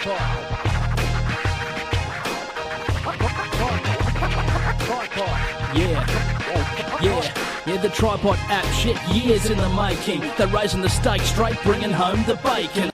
Yeah, the tripod app, shit, years in the making. They're raising the stakes straight, bringing home the bacon.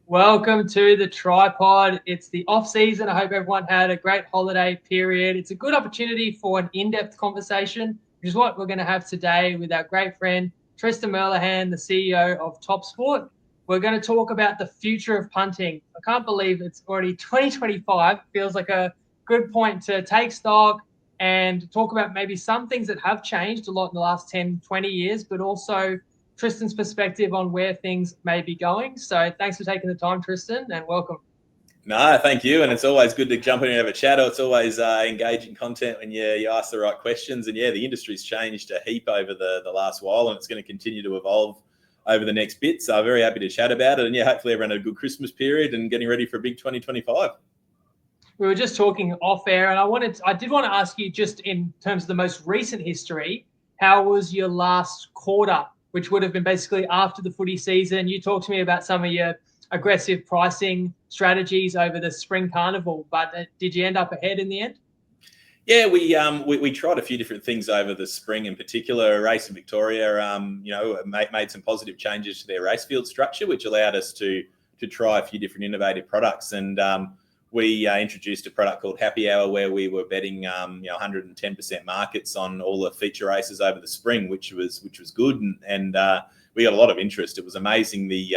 Welcome to the tripod. It's the off season. I hope everyone had a great holiday period. It's a good opportunity for an in-depth conversation, which is what we're going to have today with our great friend, Tristan Merlehan, the CEO of TopSport. We're going to talk about the future of punting. I can't believe it's already 2025. Feels like a good point to take stock and talk about maybe some things that have changed a lot in the last 10, 20 years, but also Tristan's perspective on where things may be going. So thanks for taking the time, Tristan, and welcome. No, thank you. And it's always good to jump in and have a chat. It's always engaging content when you ask the right questions. And the industry's changed a heap over the last while, and it's going to continue to evolve over the next bit. So I'm very happy to chat about it. And hopefully everyone had a good Christmas period and getting ready for a big 2025. We were just talking off air, and I did want to ask you, just in terms of the most recent history, how was your last quarter, which would have been basically after the footy season? You talked to me about some of your aggressive pricing strategies over the spring carnival, but did you end up ahead in the end? Yeah, we tried a few different things over the spring. In particular, Race in Victoria, made some positive changes to their race field structure, which allowed us to try a few different innovative products. And we introduced a product called Happy Hour, where we were betting 110% markets on all the feature races over the spring, which was good, and we got a lot of interest. It was amazing the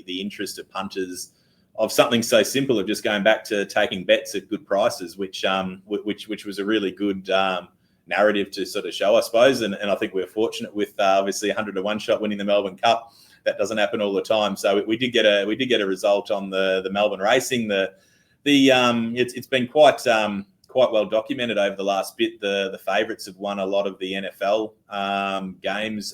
interest of punters of something so simple of just going back to taking bets at good prices, which was a really good narrative to sort of show, I suppose. And I think we're fortunate with obviously 100 to 1 shot winning the Melbourne Cup. That doesn't happen all the time. So we did get a result on the Melbourne racing. It's been quite well documented over the last bit. The favourites have won a lot of the NFL games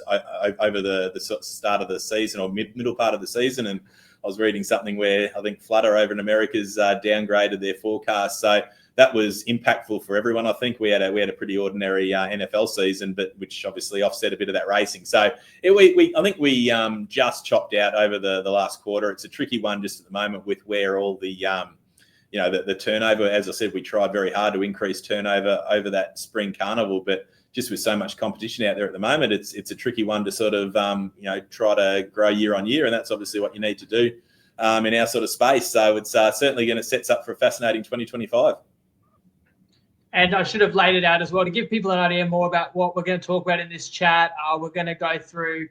over the start of the season or middle part of the season. And I was reading something where I think Flutter over in America's downgraded their forecast. So that was impactful for everyone. I think we had a pretty ordinary NFL season, but which obviously offset a bit of that racing. So I think we just chopped out over the last quarter. It's a tricky one just at the moment with where all the the turnover. As I said, we tried very hard to increase turnover over that spring carnival, but just with so much competition out there at the moment, it's a tricky one to sort of try to grow year on year, and that's obviously what you need to do in our sort of space. So it's certainly going to set us up for a fascinating 2025. And I should have laid it out as well to give people an idea more about what we're going to talk about in this chat. We're going to go through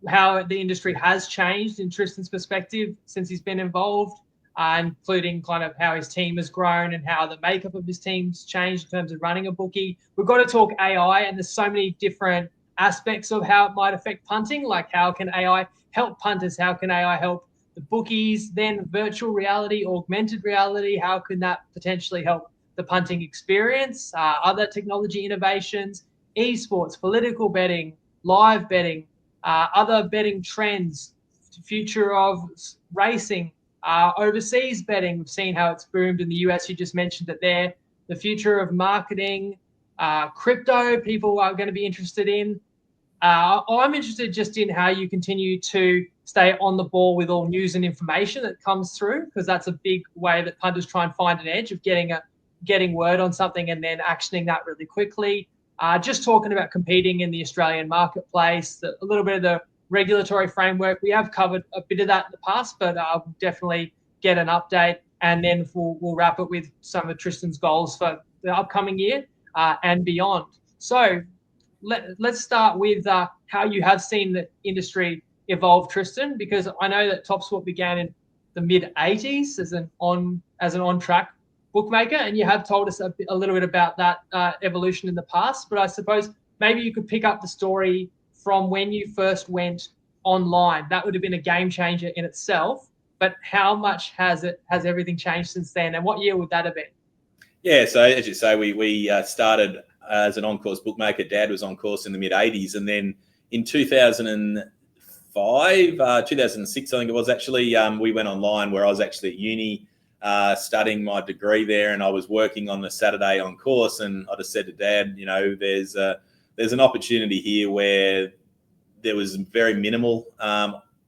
how the industry has changed in Tristan's perspective since he's been involved, including kind of how his team has grown and how the makeup of his team's changed in terms of running a bookie. We've got to talk AI, and there's so many different aspects of how it might affect punting, like how can AI help punters? How can AI help the bookies? Then virtual reality, augmented reality, how can that potentially help the punting experience? Other technology innovations, esports, political betting, live betting, other betting trends, future of racing, overseas betting. We've seen how it's boomed in the US. You just mentioned it there. The future of marketing, crypto, people are going to be interested in. I'm interested just in how you continue to stay on the ball with all news and information that comes through, because that's a big way that punters try and find an edge of getting word on something and then actioning that really quickly. Just talking about competing in the Australian marketplace, a little bit of the regulatory framework. We have covered a bit of that in the past, but I'll definitely get an update, and then we'll wrap it with some of Tristan's goals for the upcoming year and beyond. So let's start with how you have seen the industry evolve, Tristan, because I know that TopSport began in the mid-'80s as an on-track bookmaker, and you have told us a little bit about that evolution in the past. But I suppose maybe you could pick up the story from when you first went online. That would have been a game changer in itself, but how much has everything changed since then, and what year would that have been? Yeah, so as you say, we started as an on-course bookmaker. Dad was on course in the mid-'80s, and then in 2005, 2006, I think it was actually, we went online, where I was actually at uni studying my degree there, and I was working on the Saturday on course, and I just said to Dad, there's an opportunity here where there was very minimal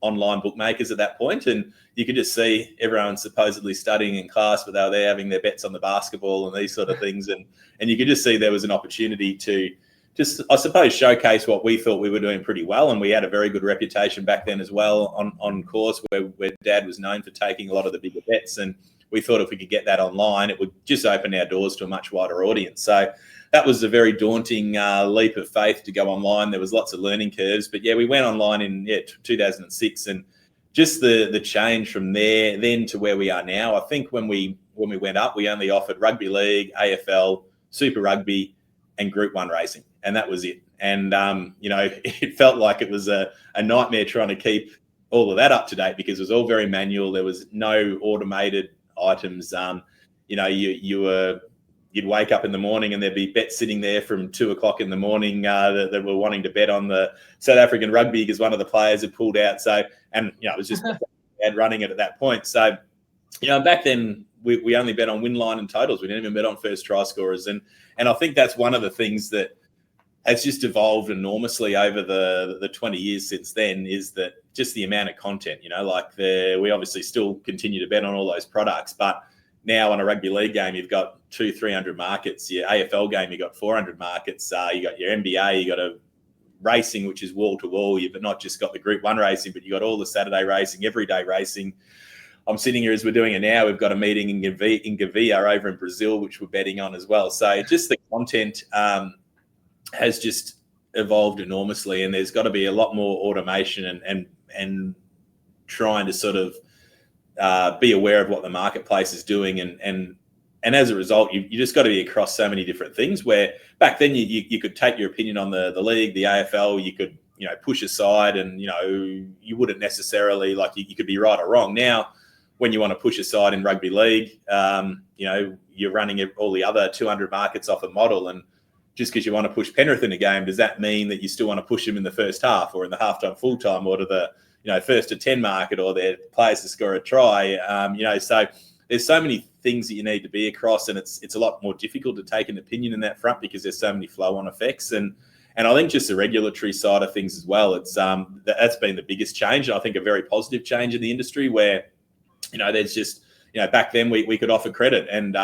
online bookmakers at that point, and you could just see everyone supposedly studying in class, but they were there having their bets on the basketball and these sort of things, and you could just see there was an opportunity to just, I suppose, showcase what we thought we were doing pretty well, and we had a very good reputation back then as well on course, where Dad was known for taking a lot of the bigger bets, and we thought if we could get that online, it would just open our doors to a much wider audience. So that was a very daunting leap of faith to go online. There was lots of learning curves, but yeah, we went online in 2006, and just the change from there then to where we are now. I think when we went up, we only offered rugby league, AFL, Super Rugby, and Group 1 racing, and that was it. And it felt like it was a nightmare trying to keep all of that up to date, because it was all very manual. There was no automated items. You'd wake up in the morning and there'd be bets sitting there from 2:00 in the morning that were wanting to bet on the South African rugby because one of the players had pulled out. So, and it was just bad running it at that point. So, back then we only bet on win line and totals. We didn't even bet on first try scorers. And I think that's one of the things that has just evolved enormously over the 20 years since then, is that just the amount of content, we obviously still continue to bet on all those products, but now on a rugby league game, you've got 200-300 markets. Your AFL game, you've got 400 markets. You got your NBA, you got a racing, which is wall to wall. You've not just got the Group 1 racing, but you got all the Saturday racing, everyday racing. I'm sitting here as we're doing it now. We've got a meeting in Gavia over in Brazil, which we're betting on as well. So just the content has just evolved enormously, and there's got to be a lot more automation and trying to sort of be aware of what the marketplace is doing, and as a result, you just got to be across so many different things. Where back then you could take your opinion on the league, the AFL, you could push aside, and you wouldn't necessarily you could be right or wrong. Now, when you want to push aside in rugby league, you're running all the other 200 markets off a model, and just because you want to push Penrith in a game, does that mean that you still want to push them in the first half or in the halftime full time or to the first to 10 market, or their players to score a try? So there's so many things that you need to be across, and it's a lot more difficult to take an opinion in that front because there's so many flow-on effects. And I think just the regulatory side of things as well, it's that's been the biggest change. I think a very positive change in the industry where, there's just, back then we could offer credit, and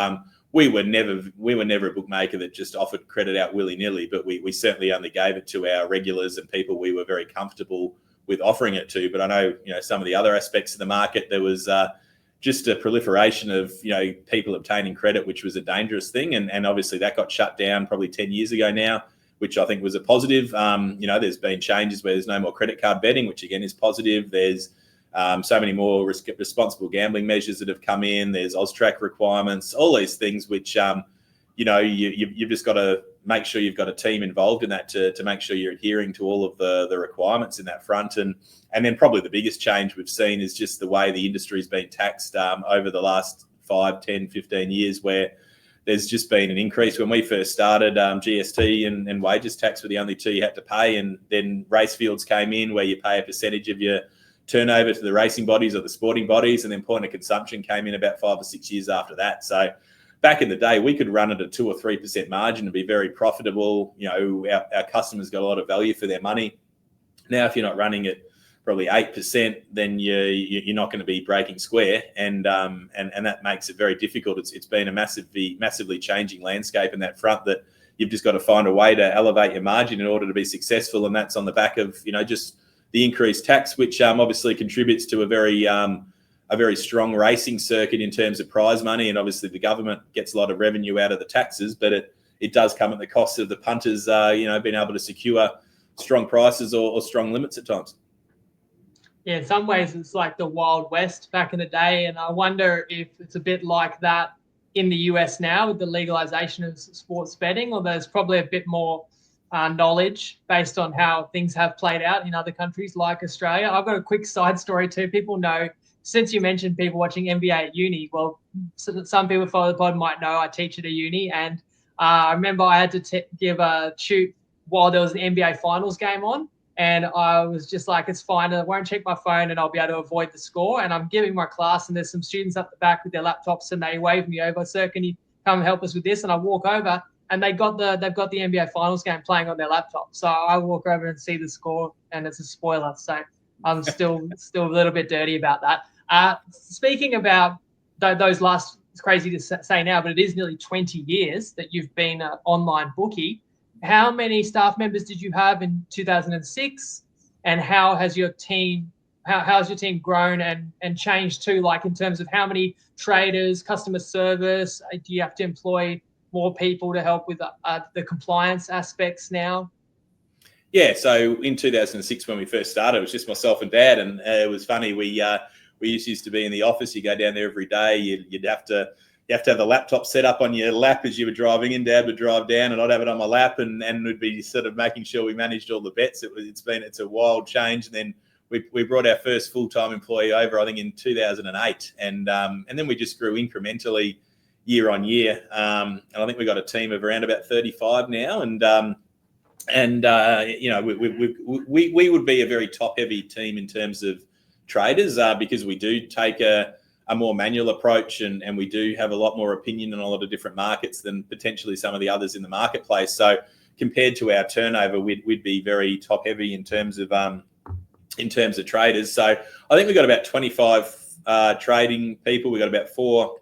we were never a bookmaker that just offered credit out willy-nilly, but we certainly only gave it to our regulars and people we were very comfortable with offering it to. But I know, some of the other aspects of the market, there was just a proliferation of, people obtaining credit, which was a dangerous thing. And obviously that got shut down probably 10 years ago now, which I think was a positive. There's been changes where there's no more credit card betting, which again is positive. There's so many more responsible gambling measures that have come in. There's AUSTRAC requirements, all these things, which, you've just got to make sure you've got a team involved in that to make sure you're adhering to all of the requirements in that front. And then probably the biggest change we've seen is just the way the industry's been taxed over the last 5, 10, 15 years, where there's just been an increase. When we first started, GST and wages tax were the only two you had to pay, and then race fields came in where you pay a percentage of your turnover to the racing bodies or the sporting bodies, and then point of consumption came in about 5 or 6 years after that. So back in the day, we could run at a 2 or 3% margin and be very profitable. Our customers got a lot of value for their money. Now, if you're not running at probably 8%, then you're not going to be breaking square, and that makes it very difficult. It's been a massively changing landscape in that front, that you've just got to find a way to elevate your margin in order to be successful, and that's on the back of just the increased tax, which obviously contributes to a very strong racing circuit in terms of prize money. And obviously the government gets a lot of revenue out of the taxes, but it does come at the cost of the punters, being able to secure strong prices or strong limits at times. Yeah, in some ways it's like the Wild West back in the day. And I wonder if it's a bit like that in the US now with the legalization of sports betting, or there's probably a bit more knowledge based on how things have played out in other countries like Australia. I've got a quick side story too. People know, since you mentioned people watching NBA at uni, well, some people follow the pod might know I teach at a uni, and I remember I had to give a shoot while there was an NBA Finals game on, and I was just like, it's fine, I won't check my phone and I'll be able to avoid the score. And I'm giving my class, and there's some students up the back with their laptops, and they wave me over, "Sir, can you come help us with this?" And I walk over, and they've got the NBA Finals game playing on their laptop. So I walk over and see the score, and it's a spoiler. So I'm still a little bit dirty about that. Speaking about those last, it's crazy to say now, but it is nearly 20 years that you've been an online bookie. How many staff members did you have in 2006? And how has your team grown and changed too, like in terms of how many traders, customer service? Do you have to employ more people to help with the compliance aspects now? Yeah, so in 2006 when we first started, it was just myself and Dad, and it was funny. We used to be in the office. You go down there every day. You have to have the laptop set up on your lap as you were driving in. Dad would drive down, and I'd have it on my lap, and we'd be sort of making sure we managed all the bets. It's a wild change, and then we brought our first full-time employee over, I think, in 2008, and then we just grew incrementally year on year, and I think we got a team of around about 35 now, and you know, we would be a very top-heavy team in terms of traders, because we do take a more manual approach, and we do have a lot more opinion in a lot of different markets than potentially some of the others in the marketplace. So compared to our turnover, we'd be very top-heavy in terms of traders. So I think we've got about 25 trading people. We've got about 4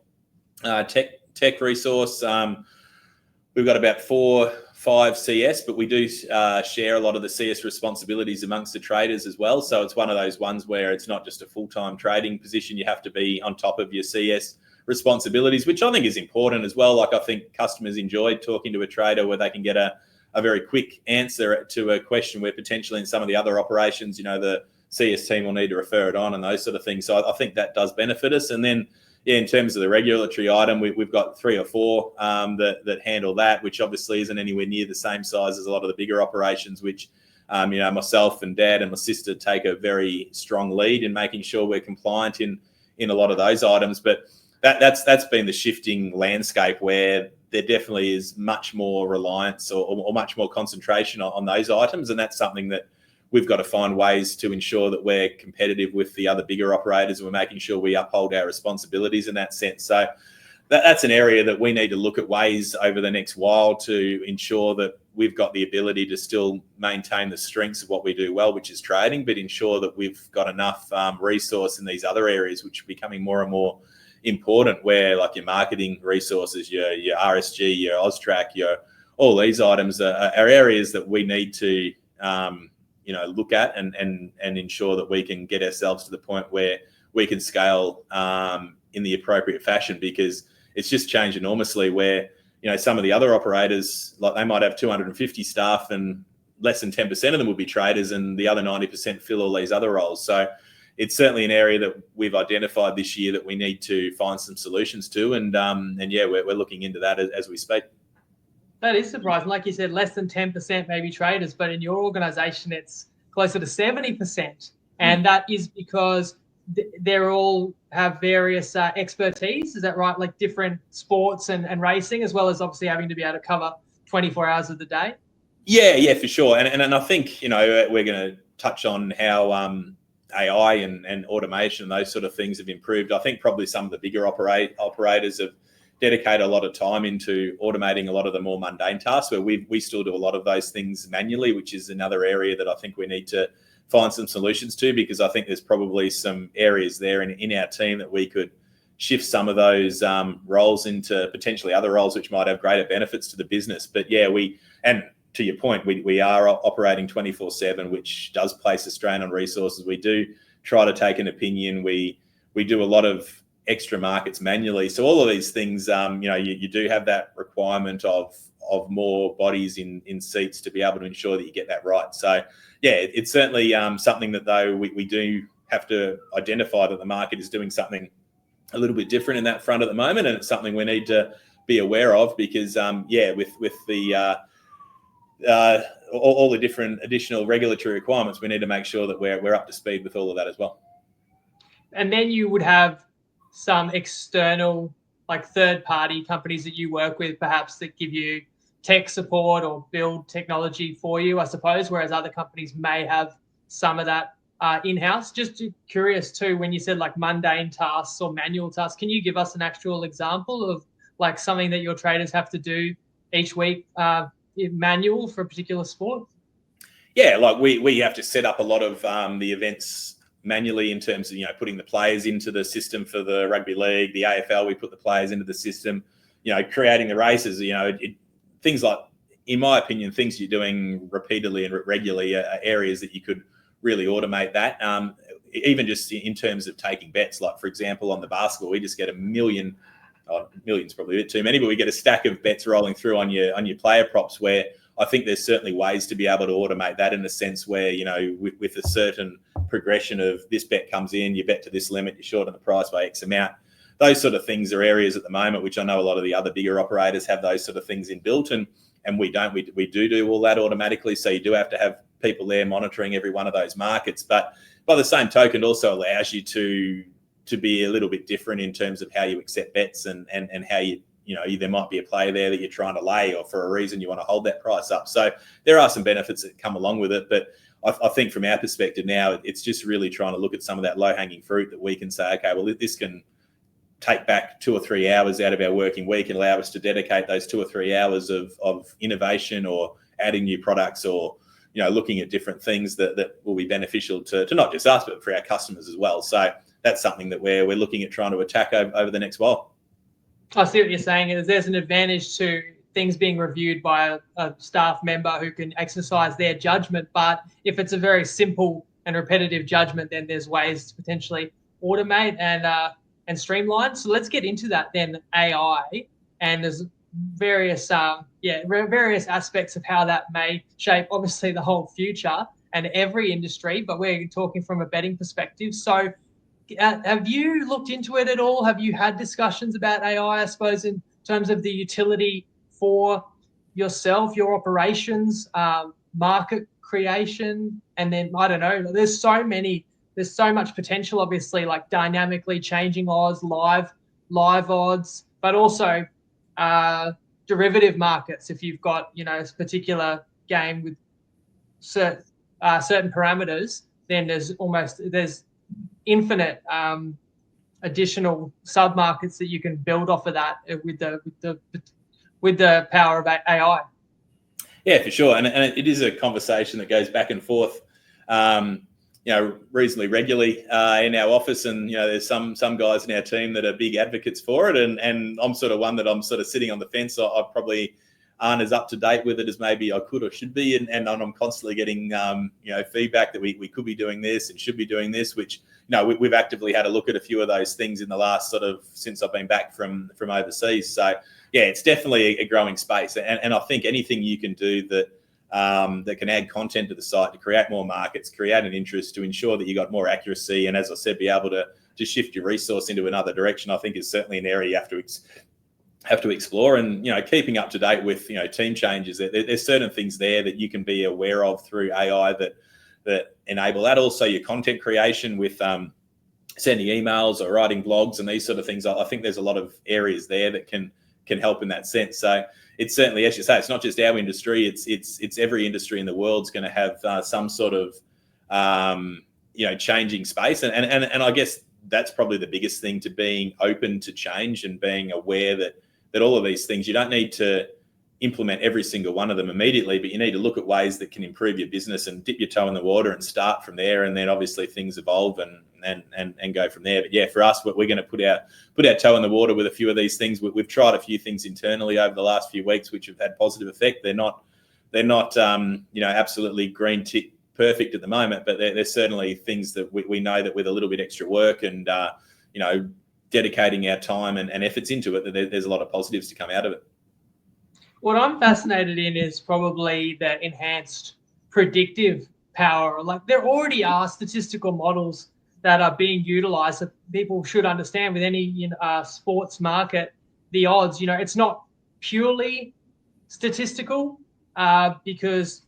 tech resource. We've got about 5 CS, but we do share a lot of the CS responsibilities amongst the traders as well. So it's one of those ones where it's not just a full-time trading position. You have to be on top of your CS responsibilities, which I think is important as well. Like, I think customers enjoy talking to a trader where they can get a very quick answer to a question where potentially in some of the other operations, you know, the CS team will need to refer it on and those sort of things. So I think that does benefit us. And then, yeah, in terms of the regulatory item, we've got 3 or 4 that handle that, which obviously isn't anywhere near the same size as a lot of the bigger operations, which, you know, myself and Dad and my sister take a very strong lead in making sure we're compliant in a lot of those items. But that's been the shifting landscape, where there definitely is much more reliance or much more concentration on those items. And that's something that we've got to find ways to ensure that we're competitive with the other bigger operators, and we're making sure we uphold our responsibilities in that sense. So that's an area that we need to look at ways over the next while to ensure that we've got the ability to still maintain the strengths of what we do well, which is trading, but ensure that we've got enough resource in these other areas, which are becoming more and more important, where like your marketing resources, your RSG, your Austrac, all these items are areas that we need to you know, look at and ensure that we can get ourselves to the point where we can scale in the appropriate fashion, because it's just changed enormously, where, you know, some of the other operators, like, they might have 250 staff and less than 10% of them will be traders, and the other 90% fill all these other roles. So it's certainly an area that we've identified this year that we need to find some solutions to, and yeah, we're looking into that as we speak. That is surprising. Like you said, less than 10% maybe traders, but in your organisation, it's closer to 70%. And that is because they're all have various expertise. Is that right? Like different sports and racing, as well as obviously having to be able to cover 24 hours of the day. Yeah, for sure. And I think, you know, we're going to touch on how AI and automation and those sort of things have improved. I think probably some of the bigger operators have dedicate a lot of time into automating a lot of the more mundane tasks, where we still do a lot of those things manually, which is another area that I think we need to find some solutions to, because I think there's probably some areas there in our team that we could shift some of those roles into potentially other roles which might have greater benefits to the business. But yeah, and to your point, we are operating 24/7, which does place a strain on resources. We do try to take an opinion. We do a lot of extra markets manually. So all of these things, you know, you do have that requirement of more bodies in seats to be able to ensure that you get that right. So yeah, it's certainly something that, though, we do have to identify that the market is doing something a little bit different in that front at the moment, and it's something we need to be aware of, because yeah, with the all the different additional regulatory requirements, we need to make sure that we're up to speed with all of that as well. And then you would have some external, like third-party companies that you work with, perhaps, that give you tech support or build technology for you, I suppose, whereas other companies may have some of that in-house. Just curious too, when you said like mundane tasks or manual tasks, can you give us an actual example of like something that your traders have to do each week, manual for a particular sport? Yeah, like we have to set up a lot of the events manually in terms of, putting the players into the system for the rugby league, the AFL, we put the players into the system, creating the races, things like, in my opinion, things you're doing repeatedly and regularly are areas that you could really automate that. Even just in terms of taking bets, like for example, on the basketball, we just get a million, million's probably a bit too many, but we get a stack of bets rolling through on your player props, where I think there's certainly ways to be able to automate that in a sense where, with a certain progression of this bet comes in, you bet to this limit, you're short on the price by X amount. Those sort of things are areas at the moment, which I know a lot of the other bigger operators have those sort of things inbuilt, and we don't. We do all that automatically. So you do have to have people there monitoring every one of those markets. But by the same token, it also allows you to be a little bit different in terms of how you accept bets and how there might be a player there that you're trying to lay, or for a reason you want to hold that price up. So there are some benefits that come along with it. But I think from our perspective now, it's just really trying to look at some of that low-hanging fruit that we can say, okay, well, this can take back 2 or 3 hours out of our working week and allow us to dedicate those 2 or 3 hours of innovation, or adding new products, or looking at different things that will be beneficial to not just us, but for our customers as well. So that's something that we're looking at trying to attack over the next while. I see what you're saying. Is there's an advantage to things being reviewed by a staff member who can exercise their judgment. But if it's a very simple and repetitive judgment, then there's ways to potentially automate and streamline. So let's get into that then, AI. And there's various aspects of how that may shape, obviously, the whole future and every industry. But we're talking from a betting perspective. So have you looked into it at all? Have you had discussions about AI, I suppose, in terms of the utility for yourself, your operations, market creation? And then, I don't know, there's so much potential, obviously, like dynamically changing odds, live odds, but also derivative markets. If you've got, a particular game with certain parameters, then there's infinite additional sub markets that you can build off of that with the power of AI. Yeah, for sure, and it is a conversation that goes back and forth, reasonably regularly in our office, and there's some guys in our team that are big advocates for it, and I'm sort of one that I'm sort of sitting on the fence. I probably aren't as up to date with it as maybe I could or should be, and I'm constantly getting feedback that we could be doing this and should be doing this, which we've actively had a look at a few of those things in the last since I've been back from overseas. So yeah, it's definitely a growing space, and I think anything you can do that can add content to the site to create more markets, create an interest, to ensure that you got more accuracy, and as I said, be able to shift your resource into another direction, I think is certainly an area you have to explore. And keeping up to date with team changes, there's certain things there that you can be aware of through AI that enable that. Also your content creation with sending emails or writing blogs and these sort of things. I think there's a lot of areas there that can help in that sense. So it's certainly, as you say, it's not just our industry, it's every industry in the world's going to have some sort of changing space, and I guess that's probably the biggest thing, to being open to change and being aware that all of these things, you don't need to implement every single one of them immediately, but you need to look at ways that can improve your business and dip your toe in the water and start from there, and then obviously things evolve and go from there. But yeah, for us, we're going to put our toe in the water with a few of these things. We've tried a few things internally over the last few weeks which have had positive effect. They're not absolutely green tick perfect at the moment, but there's certainly things that we know that with a little bit extra work and dedicating our time and efforts into it, that there's a lot of positives to come out of it. What I'm fascinated in is probably the enhanced predictive power. Like, there already are statistical models that are being utilized that people should understand with any sports market. The odds, it's not purely statistical because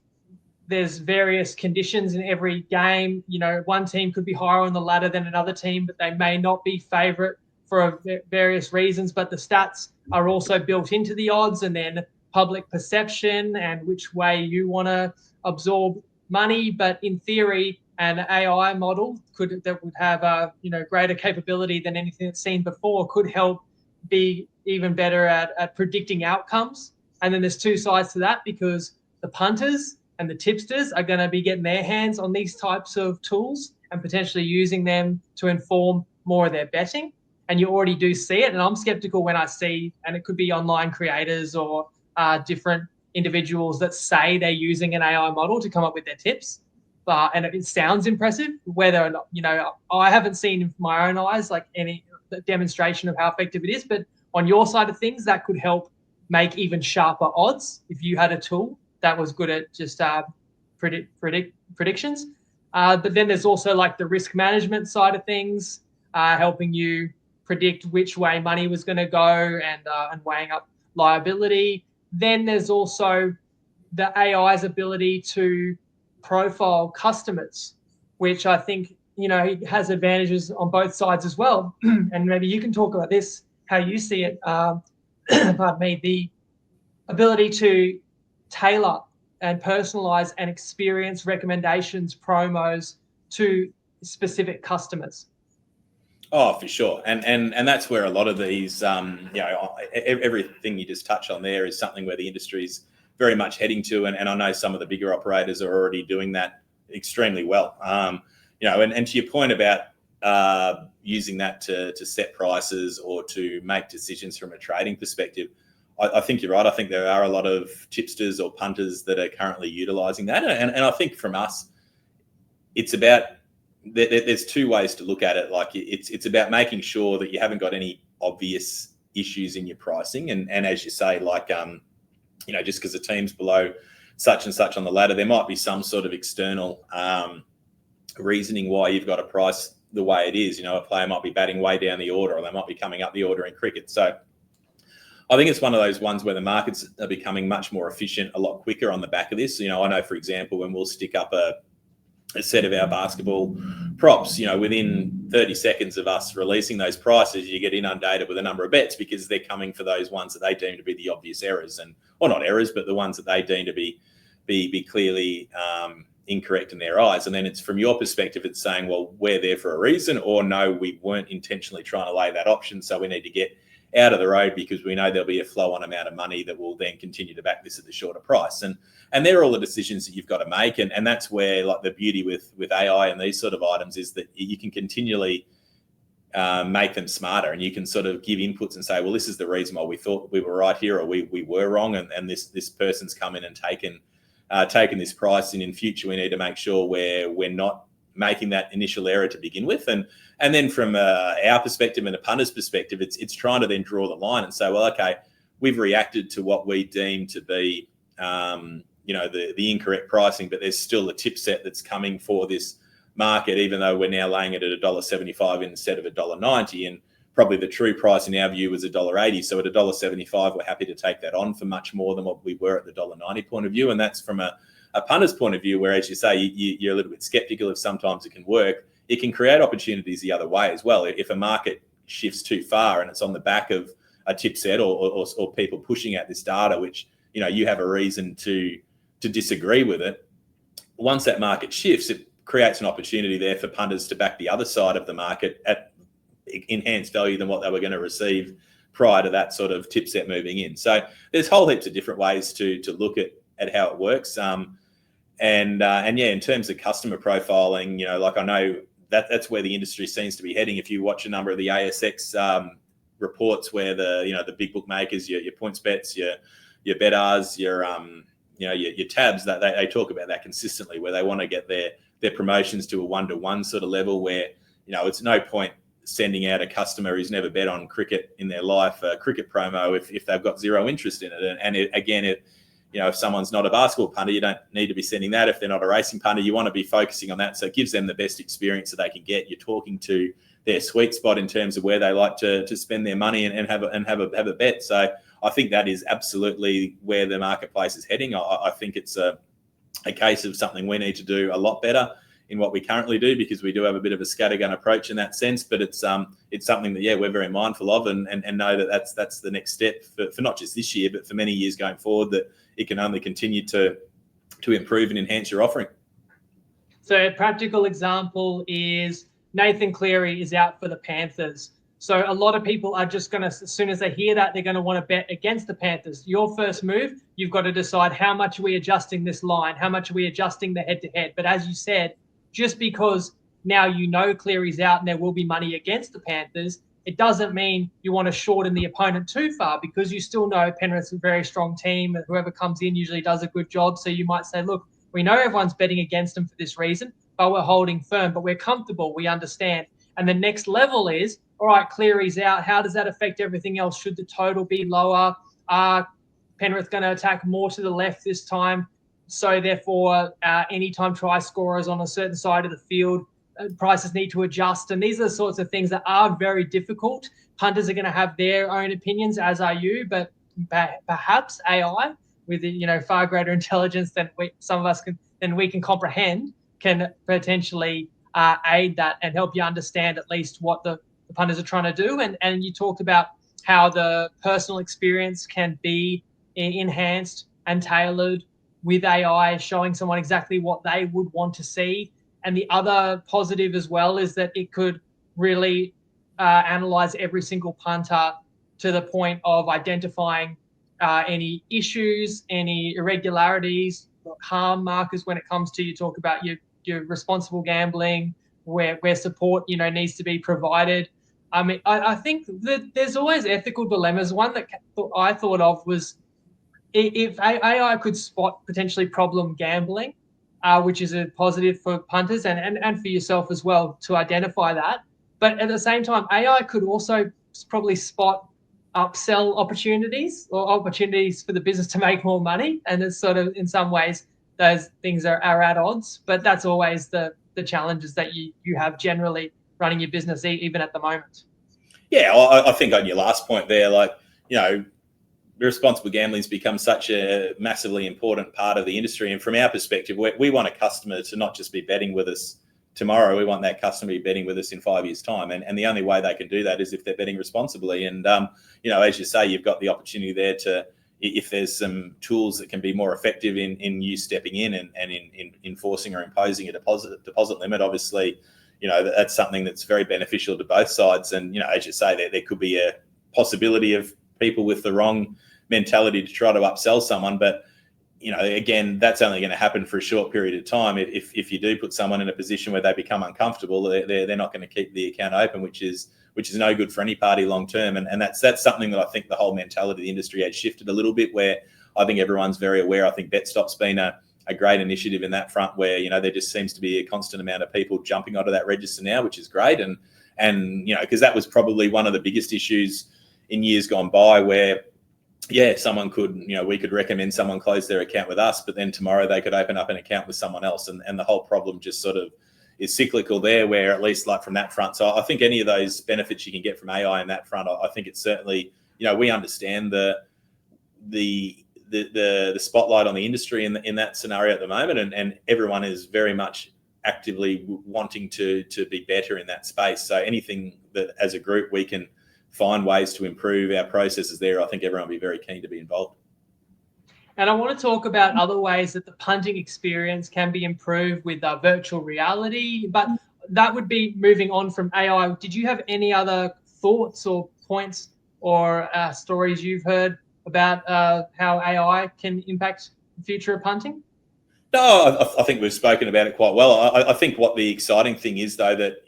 there's various conditions in every game. One team could be higher on the ladder than another team, but they may not be favorite for various reasons. But the stats are also built into the odds, and then public perception and which way you want to absorb money. But in theory, an AI model that would have greater capability than anything that's seen before could help be even better at predicting outcomes. And then there's two sides to that, because the punters and the tipsters are going to be getting their hands on these types of tools and potentially using them to inform more of their betting. And you already do see it. And I'm skeptical when I see, and it could be online creators or different individuals that say they're using an AI model to come up with their tips. And it sounds impressive. Whether or not, I haven't seen with my own eyes like any demonstration of how effective it is. But on your side of things, that could help make even sharper odds if you had a tool that was good at just predictions. But then there's also like the risk management side of things, helping you predict which way money was going to go and weighing up liability. Then there's also the AI's ability to profile customers, which I think, has advantages on both sides as well. And maybe you can talk about this, how you see it. Pardon me, the ability to tailor and personalize and experience recommendations, promos to specific customers. Oh, for sure. And that's where a lot of these, everything you just touched on there is something where the industry's very much heading to. And I know some of the bigger operators are already doing that extremely well. And to your point about using that to set prices or to make decisions from a trading perspective, I think you're right. I think there are a lot of tipsters or punters that are currently utilising that. And I think from us, it's about, there's two ways to look at it. Like it's about making sure that you haven't got any obvious issues in your pricing. And as you say, like, just because the team's below such and such on the ladder, there might be some sort of external reasoning why you've got a price the way it is. A player might be batting way down the order, or they might be coming up the order in cricket. So I think it's one of those ones where the markets are becoming much more efficient a lot quicker on the back of this. I know, for example, when we'll stick up a set of our basketball props, within 30 seconds of us releasing those prices, you get inundated with a number of bets because they're coming for those ones that they deem to be the obvious errors, or not errors, but the ones that they deem to be clearly incorrect in their eyes. And then it's from your perspective, it's saying, well, we're there for a reason, or no, we weren't intentionally trying to lay that option, so we need to get out of the road because we know there'll be a flow-on amount of money that will then continue to back this at the shorter price. And they're all the decisions that you've got to make. And that's where, like, the beauty with AI and these sort of items is that you can continually make them smarter, and you can sort of give inputs and say, well, this is the reason why we thought we were right here, or we were wrong, and this person's come in and taken this price, and in future we need to make sure we're not making that initial error to begin with. And then from our perspective and a punter's perspective, it's trying to then draw the line and say, well, okay, we've reacted to what we deem to be the incorrect pricing, but there's still a tip set that's coming for this market, even though we're now laying it at $1.75 instead of $1.90. And probably the true price in our view was $1.80. So at $1.75, we're happy to take that on for much more than what we were at the $1.90 point of view. And that's from a punter's point of view, where, as you say, you're a little bit skeptical if sometimes it can work. It can create opportunities the other way as well. If a market shifts too far and it's on the back of a tip set or people pushing out this data, which, you have a reason to disagree with it, once that market shifts, it creates an opportunity there for punters to back the other side of the market at enhanced value than what they were going to receive prior to that sort of tip set moving in. So there's whole heaps of different ways to look at how it works. And in terms of customer profiling, like, I know that's where the industry seems to be heading. If you watch a number of the ASX reports where the big bookmakers, your points bets, your bettars, your tabs, that they talk about that consistently, where they want to get their promotions to a 1-to-1 sort of level, where it's no point sending out a customer who's never bet on cricket in their life a cricket promo if they've got zero interest in it. And if someone's not a basketball punter, you don't need to be sending that. If they're not a racing punter, you want to be focusing on that. So it gives them the best experience that they can get. You're talking to their sweet spot in terms of where they like to spend their money and have a bet. So I think that is absolutely where the marketplace is heading. I think it's a case of something we need to do a lot better in what we currently do, because we do have a bit of a scattergun approach in that sense. But it's something that we're very mindful of, and know that that's the next step for not just this year, but for many years going forward, that it can only continue to improve and enhance your offering. So a practical example is Nathan Cleary is out for the Panthers. So a lot of people are just going to, as soon as they hear that, they're going to want to bet against the Panthers. Your first move, you've got to decide how much are we adjusting this line, how much are we adjusting the head-to-head. But as you said, just because now you know Cleary's out and there will be money against the Panthers, it doesn't mean you want to shorten the opponent too far, because you still know Penrith's a very strong team and whoever comes in usually does a good job. So you might say, look, we know everyone's betting against them for this reason, but we're holding firm, but we're comfortable, we understand. And the next level is, all right, Cleary's out. How does that affect everything else? Should the total be lower? Are Penrith going to attack more to the left this time? So therefore, anytime try scorers on a certain side of the field, prices need to adjust. And these are the sorts of things that are very difficult. Punters are going to have their own opinions, as are you, but perhaps AI, with far greater intelligence than some of us can comprehend, can potentially aid that and help you understand at least what the punters are trying to do. And you talked about how the personal experience can be enhanced and tailored with AI, showing someone exactly what they would want to see. And the other positive as well is that it could really analyze every single punter to the point of identifying any issues, any irregularities, harm markers when it comes to, you talk about your responsible gambling, where support needs to be provided. I mean, I think that there's always ethical dilemmas. One that I thought of was if AI could spot potentially problem gambling, which is a positive for punters and for yourself as well to identify that. But at the same time, AI could also probably spot upsell opportunities or opportunities for the business to make more money. And it's sort of, in some ways, those things are at odds. But that's always the challenges that you have generally running your business, even at the moment. Yeah, I think on your last point there, responsible gambling's become such a massively important part of the industry. And from our perspective, we want a customer to not just be betting with us tomorrow. We want that customer to be betting with us in 5 years' time. And the only way they can do that is if they're betting responsibly. And, as you say, you've got the opportunity there to, if there's some tools that can be more effective in you stepping in and in enforcing or imposing a deposit limit, obviously, that's something that's very beneficial to both sides. And, as you say, there could be a possibility of people with the wrong mentality to try to upsell someone. But, again, that's only going to happen for a short period of time. If you do put someone in a position where they become uncomfortable, they're not going to keep the account open, which is no good for any party long term. And that's something that I think the whole mentality of the industry has shifted a little bit, where I think everyone's very aware. I think BetStop's been a great initiative in that front, where, there just seems to be a constant amount of people jumping onto that register now, which is great. And because that was probably one of the biggest issues in years gone by, where someone could, we could recommend someone close their account with us, but then tomorrow they could open up an account with someone else. And the whole problem just sort of is cyclical there, where at least from that front. So I think any of those benefits you can get from AI in that front, I think it's certainly, we understand the spotlight on the industry in that scenario at the moment. And everyone is very much actively wanting to be better in that space. So anything that as a group we can find ways to improve our processes there, I think everyone will be very keen to be involved. And I want to talk about other ways that the punting experience can be improved with virtual reality, but that would be moving on from AI. Did you have any other thoughts or points or stories you've heard about how AI can impact the future of punting? No, I think we've spoken about it quite well. I think what the exciting thing is, though, that,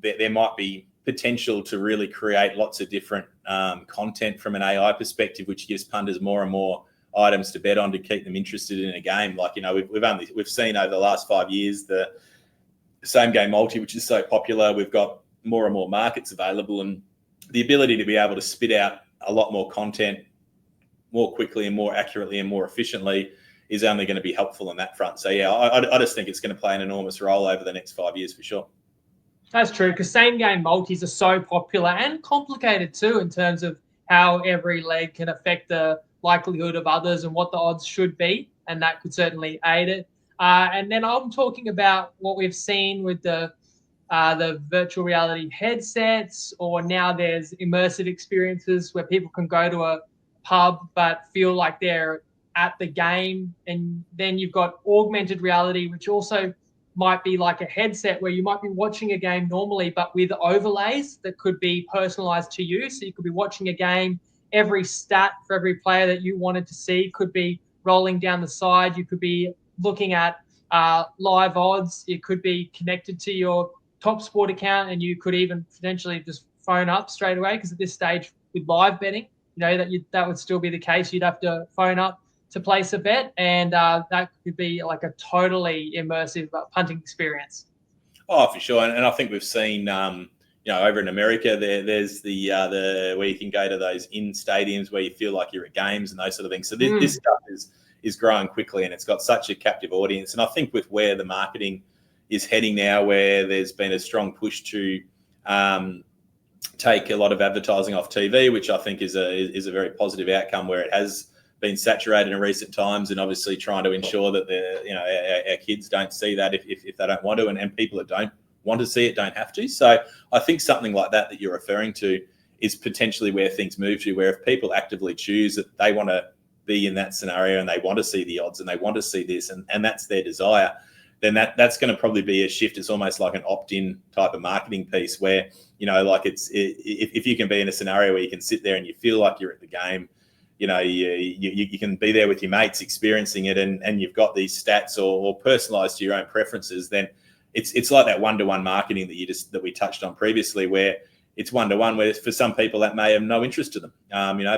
there might be potential to really create lots of different content from an AI perspective, which gives punters more and more items to bet on to keep them interested in a game. We've seen over the last 5 years the same game multi, which is so popular. We've got more and more markets available, and the ability to be able to spit out a lot more content more quickly and more accurately and more efficiently is only going to be helpful on that front. So I just think it's going to play an enormous role over the next 5 years for sure. That's true, because same game multis are so popular and complicated too, in terms of how every leg can affect the likelihood of others and what the odds should be, and that could certainly aid it. And then I'm talking about what we've seen with the virtual reality headsets, or now there's immersive experiences where people can go to a pub but feel like they're at the game. And then you've got augmented reality, which also might be like a headset where you might be watching a game normally, but with overlays that could be personalized to you. So you could be watching a game, every stat for every player that you wanted to see could be rolling down the side. You could be looking at live odds. It could be connected to your TopSport account, and you could even potentially just phone up straight away, because at this stage with live betting, that would still be the case. You'd have to phone up to place a bet, and that could be like a totally immersive punting experience. Oh, for sure. And I think we've seen, over in America, there's the where you can go to those in stadiums where you feel like you're at games and those sort of things. So this stuff is growing quickly, and it's got such a captive audience. And I think with where the marketing is heading now, where there's been a strong push to take a lot of advertising off TV, which I think is a very positive outcome, where it has been saturated in recent times, and obviously trying to ensure that our kids don't see that if they don't want to, and people that don't want to see it don't have to. So I think something like that you're referring to is potentially where things move to, where if people actively choose that they want to be in that scenario and they want to see the odds and they want to see this, and that's their desire, then that's going to probably be a shift. It's almost like an opt-in type of marketing piece where, if you can be in a scenario where you can sit there and you feel like you're at the game, you can be there with your mates experiencing it, and you've got these stats or personalized to your own preferences, then it's like that one-to-one marketing that we touched on previously, where it's one-to-one, where for some people that may have no interest to them.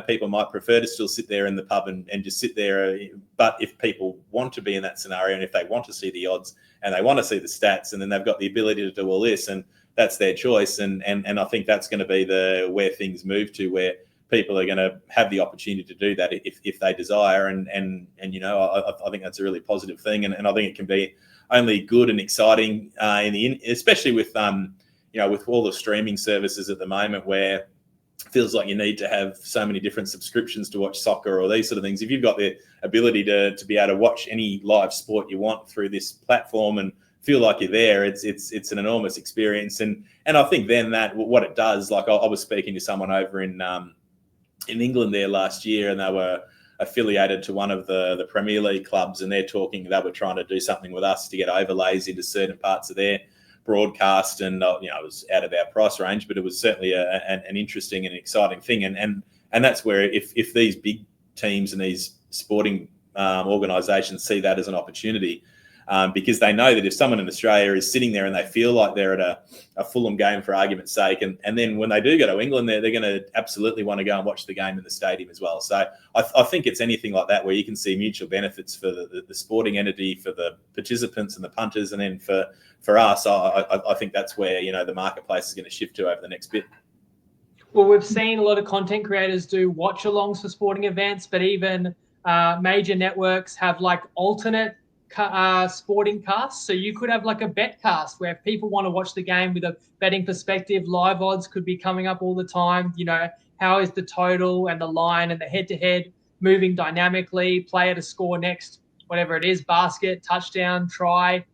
People might prefer to still sit there in the pub and just sit there. But if people want to be in that scenario, and if they want to see the odds and they want to see the stats, and then they've got the ability to do all this, and that's their choice. And I think that's going to be where things move to, where people are going to have the opportunity to do that if they desire. And I think that's a really positive thing. And I think it can be only good and exciting especially with with all the streaming services at the moment, where it feels like you need to have so many different subscriptions to watch soccer or these sort of things. If you've got the ability to be able to watch any live sport you want through this platform and feel like you're there, it's an enormous experience. And I think then that what it does, like I was speaking to someone over in England there last year, and they were affiliated to one of the Premier League clubs, and they were trying to do something with us to get overlays into certain parts of their broadcast, and it was out of our price range, but it was certainly an interesting and exciting thing. And that's where if these big teams and these sporting organisations see that as an opportunity, because they know that if someone in Australia is sitting there and they feel like they're at a Fulham game, for argument's sake, and then when they do go to England, they're going to absolutely want to go and watch the game in the stadium as well. So I think it's anything like that where you can see mutual benefits for the sporting entity, for the participants and the punters, and then for us, I think that's where the marketplace is going to shift to over the next bit. Well, we've seen a lot of content creators do watch-alongs for sporting events, but even major networks have like alternate sporting casts. So you could have like a bet cast where if people want to watch the game with a betting perspective, live odds could be coming up all the time. How is the total and the line and the head-to-head moving dynamically, player to score next, whatever it is, basket, touchdown, try.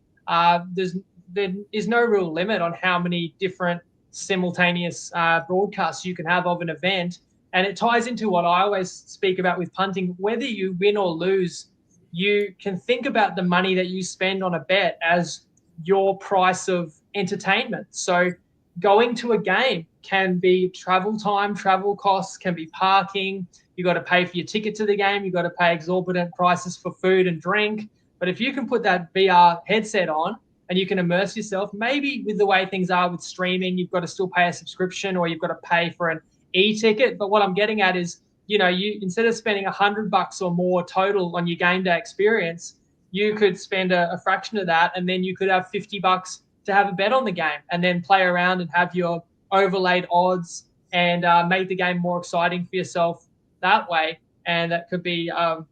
There is no real limit on how many different simultaneous broadcasts you can have of an event. And it ties into what I always speak about with punting. Whether you win or lose, you can think about the money that you spend on a bet as your price of entertainment. So going to a game can be travel time, travel costs, can be parking. You got to pay for your ticket to the game. You got to pay exorbitant prices for food and drink. But if you can put that VR headset on and you can immerse yourself, maybe with the way things are with streaming, you've got to still pay a subscription or you've got to pay for an e-ticket. But what I'm getting at is, you instead of spending $100 or more total on your game day experience, you could spend a fraction of that, and then you could have $50 to have a bet on the game, and then play around and have your overlaid odds and make the game more exciting for yourself that way. And that could be, and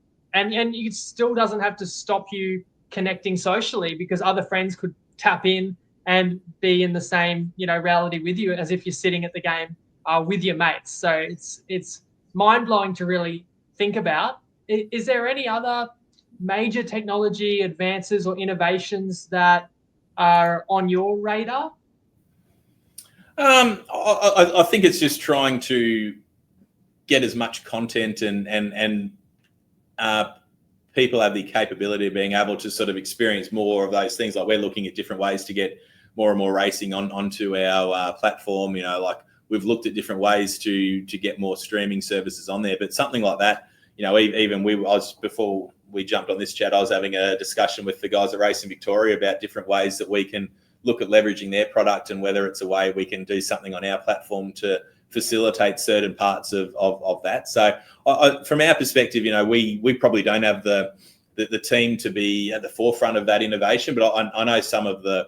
it still doesn't have to stop you connecting socially, because other friends could tap in and be in the same, reality with you as if you're sitting at the game with your mates. So it's mind-blowing to really think about. Is there any other major technology advances or innovations that are on your radar? I think it's just trying to get as much content and people have the capability of being able to sort of experience more of those things. Like we're looking at different ways to get more and more racing onto our platform. Like we've looked at different ways to get more streaming services on there. But something like that, before we jumped on this chat, I was having a discussion with the guys at Racing Victoria about different ways that we can look at leveraging their product and whether it's a way we can do something on our platform to facilitate certain parts of that. So from our perspective, we probably don't have the team to be at the forefront of that innovation, but I know some of the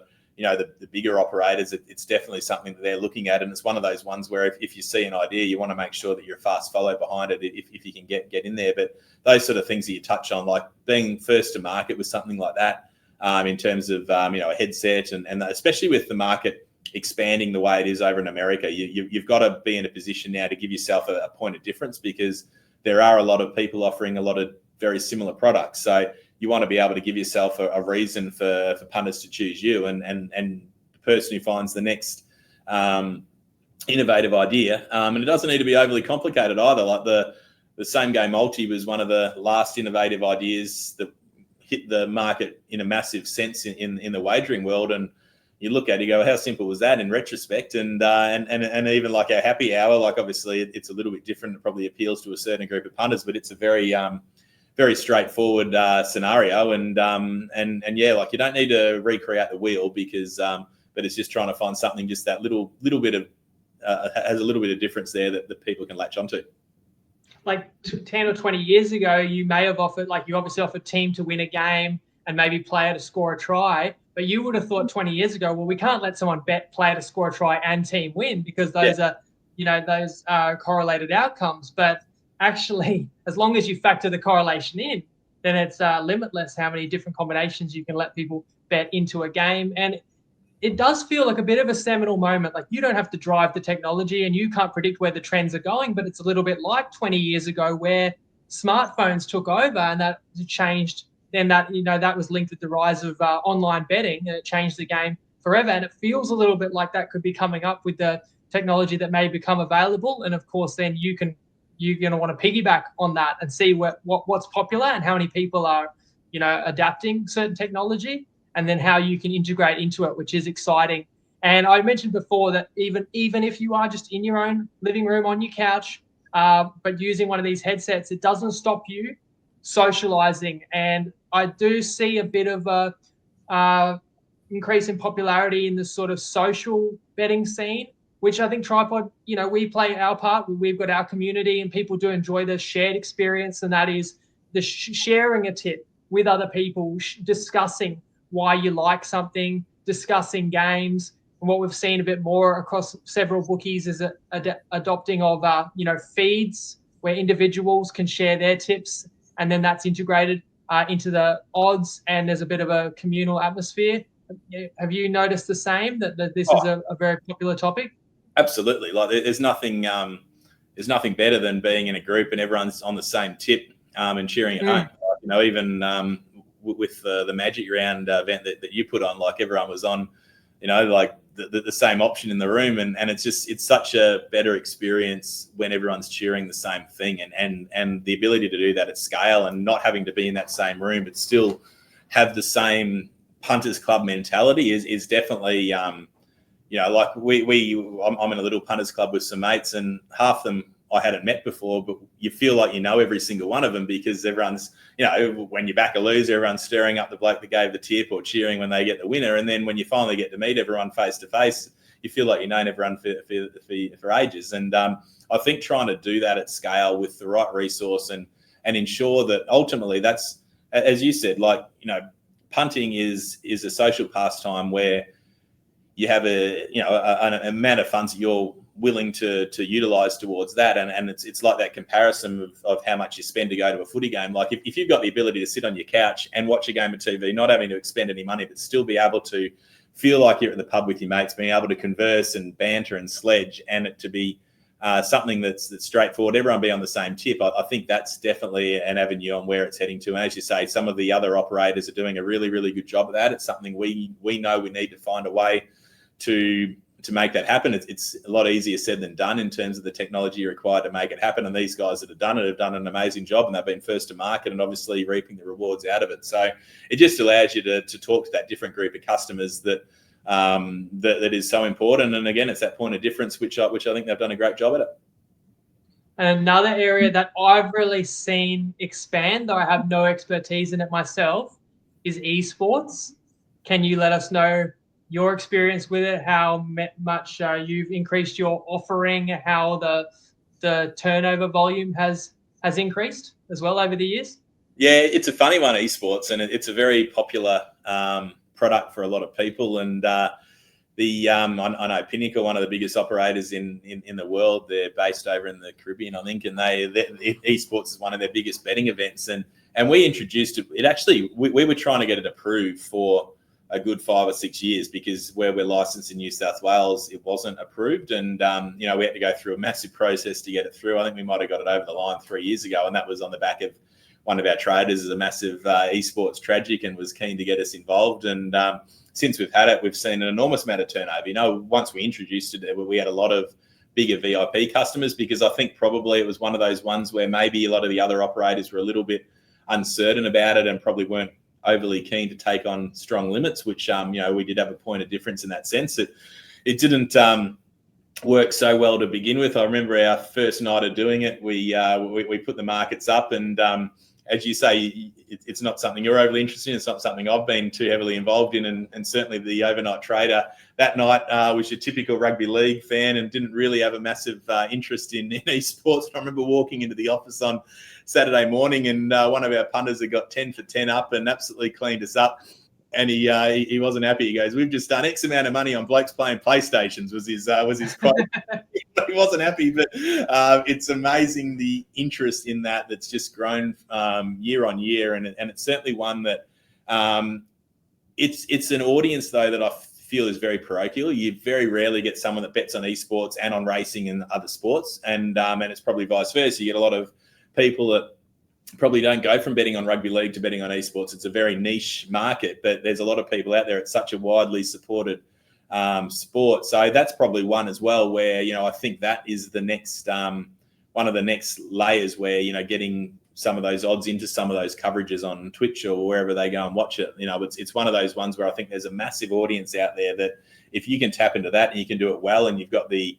bigger operators, it's definitely something that they're looking at. And it's one of those ones where if you see an idea, you want to make sure that you're a fast follow behind it if you can get in there. But those sort of things that you touch on, like being first to market with something like that, in terms of, a headset and especially with the market expanding the way it is over in America, you've got to be in a position now to give yourself a point of difference, because there are a lot of people offering a lot of very similar products. So you want to be able to give yourself a reason for punters to choose you, and the person who finds the next innovative idea. And it doesn't need to be overly complicated either. Like the same game multi was one of the last innovative ideas that hit the market in a massive sense in the wagering world. And you look at it, you go, how simple was that in retrospect? And even like our happy hour, like obviously it's a little bit different. It probably appeals to a certain group of punters, but it's a very very straightforward scenario. And yeah, like you don't need to recreate the wheel, because but it's just trying to find something just that little bit of has a little bit of difference there that people can latch onto. Like 10 or 20 years ago, you may have offered, like you obviously offered team to win a game and maybe player to score a try. But you would have thought 20 years ago, well, we can't let someone bet player to score a try and team win, because those are correlated outcomes. But actually, as long as you factor the correlation in, then it's limitless how many different combinations you can let people bet into a game. And it does feel like a bit of a seminal moment. Like you don't have to drive the technology and you can't predict where the trends are going, but it's a little bit like 20 years ago where smartphones took over and that changed. Then that was linked with the rise of online betting, and it changed the game forever. And it feels a little bit like that could be coming up with the technology that may become available. And of course, then you're going to want to piggyback on that and see what's popular and how many people are, adapting certain technology, and then how you can integrate into it, which is exciting. And I mentioned before that even if you are just in your own living room on your couch, but using one of these headsets, it doesn't stop you socializing. And I do see a bit of a increase in popularity in the sort of social betting scene, which I think Tripod, we play our part. We've got our community and people do enjoy the shared experience, and that is the sharing a tip with other people, discussing why you like something, discussing games. And what we've seen a bit more across several bookies is adopting of, feeds where individuals can share their tips, and then that's integrated into the odds, and there's a bit of a communal atmosphere. Have you noticed the same, that this is a very popular topic? Absolutely. Like there's nothing better than being in a group and everyone's on the same tip and cheering at home. Even with the Magic Round event that you put on, like everyone was on, like the same option in the room, and it's such a better experience when everyone's cheering the same thing, and the ability to do that at scale and not having to be in that same room but still have the same punters club mentality is definitely like I'm in a little punters club with some mates, and half them I hadn't met before, but you feel like you know every single one of them, because everyone's, when you back a loser, everyone's stirring up the bloke that gave the tip or cheering when they get the winner. And then when you finally get to meet everyone face to face, you feel like you've known everyone for ages. And I think trying to do that at scale with the right resource and ensure that ultimately that's, as you said, like, punting is a social pastime where you have an amount of funds that you're willing to utilize towards that, and it's like that comparison of how much you spend to go to a footy game. Like if you've got the ability to sit on your couch and watch a game of TV, not having to expend any money, but still be able to feel like you're at the pub with your mates, being able to converse and banter and sledge, and it to be something that's straightforward, everyone be on the same tip. I think that's definitely an avenue on where it's heading to. And as you say, some of the other operators are doing a really, really good job of that. It's something we know we need to find a way to make that happen. It's a lot easier said than done in terms of the technology required to make it happen. And these guys that have done it have done an amazing job, and they've been first to market and obviously reaping the rewards out of it. So it just allows you to talk to that different group of customers that is so important. And again, it's that point of difference, which I think they've done a great job at it. And another area that I've really seen expand, though I have no expertise in it myself, is esports. Can you let us know your experience with it, how much you've increased your offering, how the turnover volume has increased as well over the years? Yeah, it's a funny one, esports, and it's a very popular product for a lot of people. And I know Pinnacle, one of the biggest operators in the world, they're based over in the Caribbean, I think, and esports is one of their biggest betting events. And we introduced it. Actually, we were trying to get it approved for a good 5 or 6 years, because where we're licensed in New South Wales, it wasn't approved. And, we had to go through a massive process to get it through. I think we might have got it over the line 3 years ago. And that was on the back of one of our traders is a massive esports tragic and was keen to get us involved. And since we've had it, we've seen an enormous amount of turnover. Once we introduced it, we had a lot of bigger VIP customers, because I think probably it was one of those ones where maybe a lot of the other operators were a little bit uncertain about it and probably weren't overly keen to take on strong limits, which we did have a point of difference in that sense. It didn't work so well to begin with. I remember our first night of doing it, we put the markets up, and as you say, it's not something you're overly interested in. It's not something I've been too heavily involved in, and certainly the overnight trader that night was your typical rugby league fan and didn't really have a massive interest in esports. I remember walking into the office on Saturday morning, and one of our punters had got 10 for 10 up and absolutely cleaned us up. And he wasn't happy. He goes, "We've just done X amount of money on blokes playing PlayStations," was his quote. He wasn't happy, but it's amazing the interest in that's just grown year on year, and it's certainly one that it's an audience though that I feel is very parochial. You very rarely get someone that bets on esports and on racing and other sports, and it's probably vice versa. You get a lot of people that probably don't go from betting on rugby league to betting on esports. It's a very niche market, but there's a lot of people out there. It's such a widely supported sport. So that's probably one as well where, I think that is the next one of the next layers where, getting some of those odds into some of those coverages on Twitch or wherever they go and watch it. It's one of those ones where I think there's a massive audience out there that if you can tap into that and you can do it well, and you've got the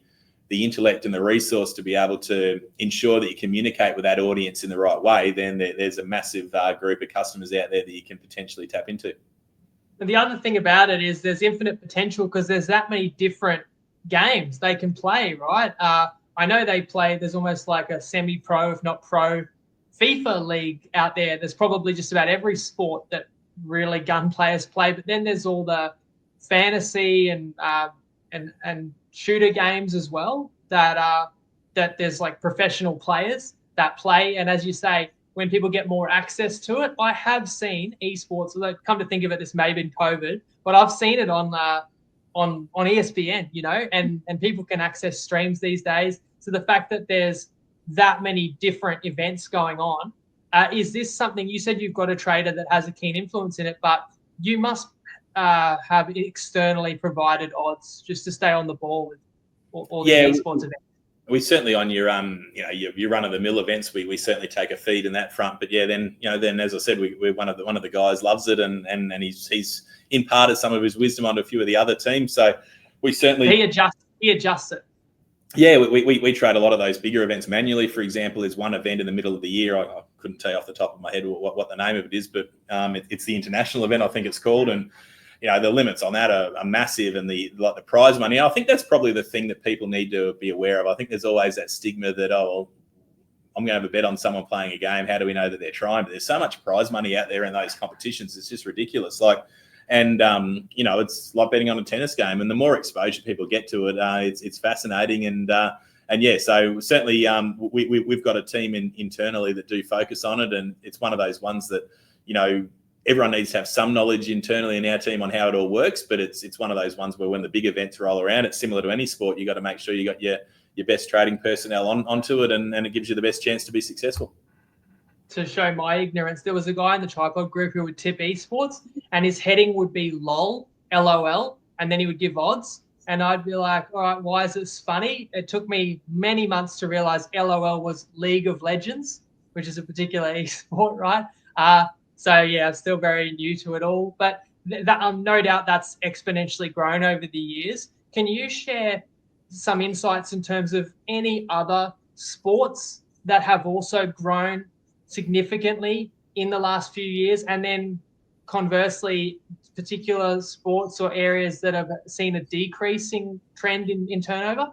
intellect and the resource to be able to ensure that you communicate with that audience in the right way, then there's a massive group of customers out there that you can potentially tap into. And the other thing about it is there's infinite potential, because there's that many different games they can play, right? I know there's almost like a semi-pro, if not pro, FIFA league out there. There's probably just about every sport that really gun players play, but then there's all the fantasy and shooter games as well that there's like professional players that play. And as you say, when people get more access to it, I have seen esports, although come to think of it, this may have been COVID, but I've seen it on ESPN, and people can access streams these days. So the fact that there's that many different events going on, is this something, you said you've got a trader that has a keen influence in it, but you must have externally provided odds just to stay on the ball with all the esports events? We certainly on your your run of the mill events, we certainly take a feed in that front. But then as I said, we're one of the guys loves it, and he's imparted some of his wisdom onto a few of the other teams. So we certainly he adjusts it. Yeah, we trade a lot of those bigger events manually. For example, there's one event in the middle of the year. I couldn't tell you off the top of my head what the name of it is, but it's the international event, I think it's called, and the limits on that are massive, and the prize money. I think that's probably the thing that people need to be aware of. I think there's always that stigma that, I'm going to have a bet on someone playing a game. How do we know that they're trying? But there's so much prize money out there in those competitions. It's just ridiculous. It's like betting on a tennis game, and the more exposure people get to it, it's fascinating. So certainly we've got a team internally that do focus on it, and it's one of those ones that, everyone needs to have some knowledge internally in our team on how it all works, but it's one of those ones where when the big events roll around, it's similar to any sport. You got to make sure you got your best trading personnel onto it, and it gives you the best chance to be successful. To show my ignorance, there was a guy in the tripod group who would tip esports, and his heading would be LOL, LOL, and then he would give odds. and I'd be like, all right, why is this funny? It took me many months to realize LOL was League of Legends, which is a particular esport, right? So yeah, I'm still very new to it all, but no doubt that's exponentially grown over the years. Can you share some insights in terms of any other sports that have also grown significantly in the last few years, and then conversely, particular sports or areas that have seen a decreasing trend in turnover?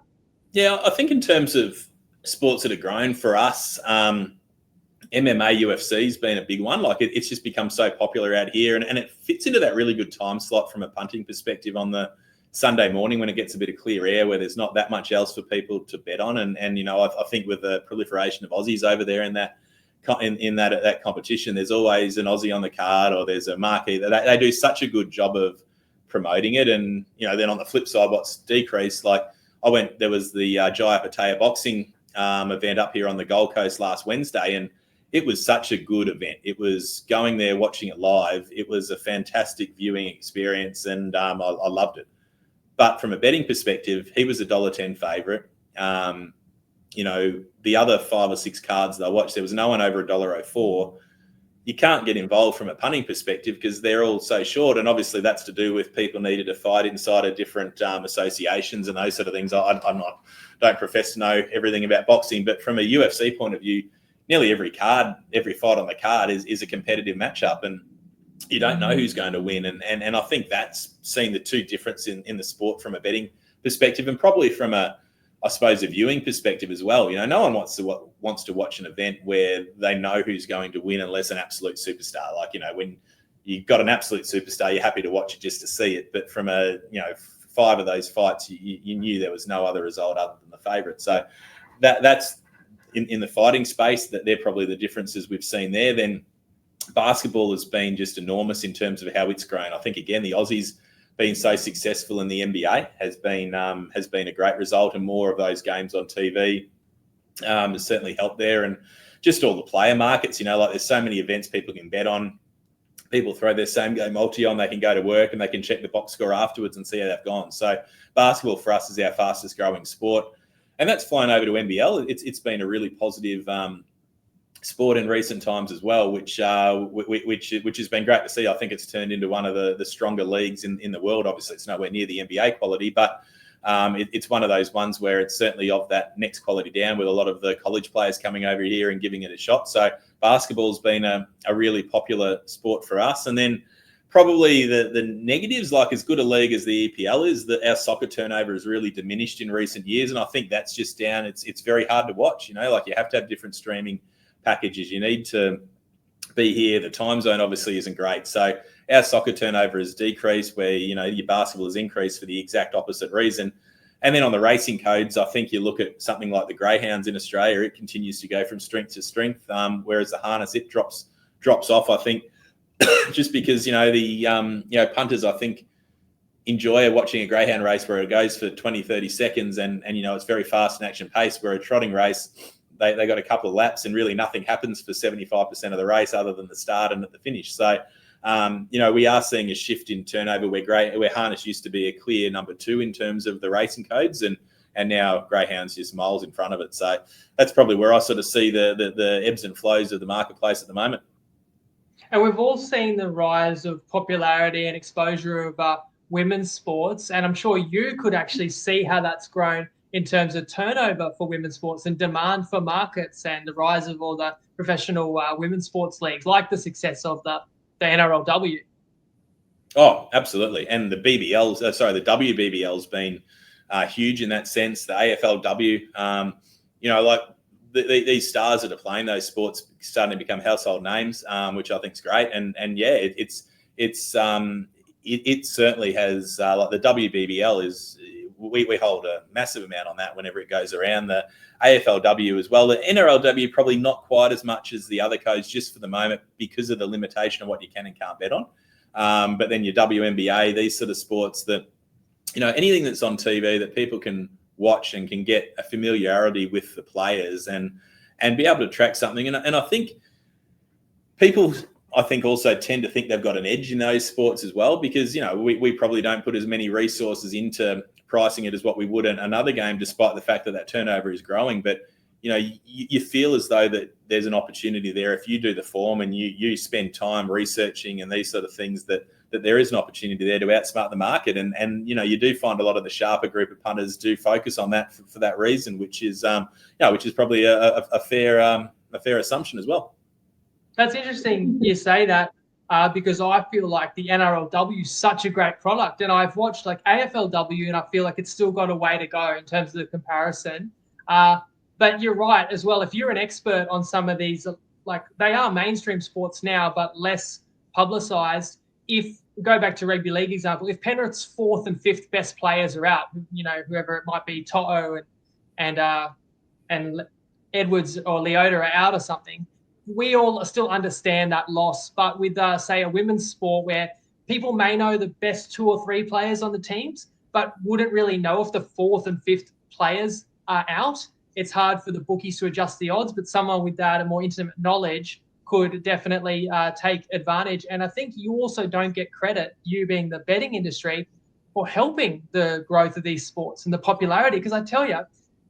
Yeah, I think in terms of sports that have grown for us, MMA, UFC has been a big one. Like it's just become so popular out here, and it fits into that really good time slot from a punting perspective on the Sunday morning when it gets a bit of clear air, where there's not that much else for people to bet on. And you know, I think with the proliferation of Aussies over there in that competition, there's always an Aussie on the card, or there's a marquee. They do such a good job of promoting it. And you know, then on the flip side, what's decreased, like there was the Jaya Pattaya boxing event up here on the Gold Coast last Wednesday, and it was such a good event. It was going there, watching it live. It was a fantastic viewing experience, and I loved it. But from a betting perspective, he was $1.10 favourite. You know, the other 5 or 6 cards that I watched, there was no one over $1.04. You can't get involved from a punting perspective because they're all so short, and obviously that's to do with people needed to fight inside of different associations and those sort of things. Don't profess to know everything about boxing, but from a UFC point of view, nearly every fight on the card is a competitive matchup, and you don't know who's going to win. And I think that's seen the two difference in the sport from a betting perspective, and probably from a viewing perspective as well. You know, no one wants to watch an event where they know who's going to win unless an absolute superstar. Like, you know, when you've got an absolute superstar, you're happy to watch it just to see it. But from 5 of those fights, you knew there was no other result other than the favourite. So that's in the fighting space, that they're probably the differences we've seen there. Then basketball has been just enormous in terms of how it's grown. I think, again, the Aussies being so successful in the NBA has been a great result, and more of those games on TV has certainly helped there. And just all the player markets, you know, like there's so many events people can bet on. People throw their same game multi on, they can go to work and they can check the box score afterwards and see how they've gone. So basketball for us is our fastest growing sport. And that's flown over to NBL. It's been a really positive sport in recent times as well, which has been great to see. I think it's turned into one of the stronger leagues in the world. Obviously, it's nowhere near the NBA quality, but it's one of those ones where it's certainly of that next quality down, with a lot of the college players coming over here and giving it a shot. So basketball's been a really popular sport for us. And then probably the negatives, like as good a league as the EPL is, that our soccer turnover has really diminished in recent years. And I think that's just down. It's very hard to watch, you know, like you have to have different streaming packages. You need to be here. The time zone obviously isn't great. So our soccer turnover has decreased, where, you know, your basketball has increased for the exact opposite reason. And then on the racing codes, I think you look at something like the greyhounds in Australia, it continues to go from strength to strength, whereas the harness, it drops off, I think, just because, you know, the punters, I think, enjoy watching a greyhound race where it goes for 20, 30 seconds and you know, it's very fast and action paced, where a trotting race, they got a couple of laps and really nothing happens for 75% of the race other than the start and at the finish. So, you know, we are seeing a shift in turnover where harness used to be a clear number 2 in terms of the racing codes, and now greyhound's just miles in front of it. So that's probably where I sort of see the ebbs and flows of the marketplace at the moment. And we've all seen the rise of popularity and exposure of women's sports, and I'm sure you could actually see how that's grown in terms of turnover for women's sports and demand for markets, and the rise of all the professional women's sports leagues, like the success of the NRLW. Oh, absolutely. And the the WBBL's been huge in that sense. The AFLW, you know, like these stars that are playing those sports starting to become household names, which I think is great. And yeah, it certainly has, like the WBBL is, we hold a massive amount on that whenever it goes around. The AFLW as well. The NRLW probably not quite as much as the other codes just for the moment because of the limitation of what you can and can't bet on. But then your WNBA, these sort of sports that, you know, anything that's on TV that people can watch and can get a familiarity with the players and be able to track something. And I think people I think also tend to think they've got an edge in those sports as well, because, we probably don't put as many resources into pricing it as what we would in another game, despite the fact that turnover is growing. But, you feel as though that there's an opportunity there if you do the form and you spend time researching and these sort of things, that there is an opportunity there to outsmart the market. And you do find a lot of the sharper group of punters do focus on that for that reason, which is probably a fair assumption as well. That's interesting you say that, because I feel like the NRLW is such a great product, and I've watched like AFLW, and I feel like it's still got a way to go in terms of the comparison. But you're right as well. If you're an expert on some of these, like they are mainstream sports now, but less publicised. If go back to rugby league example, if Penrith's 4th and 5th best players are out, whoever it might be, To'o and Edwards or Leota are out or something, we all still understand that loss. But with, say, a women's sport where people may know the best 2 or 3 players on the teams, but wouldn't really know if the 4th and 5th players are out, it's hard for the bookies to adjust the odds. But someone with that and more intimate knowledge could definitely take advantage. And I think you also don't get credit, you being the betting industry, for helping the growth of these sports and the popularity. Because I tell you,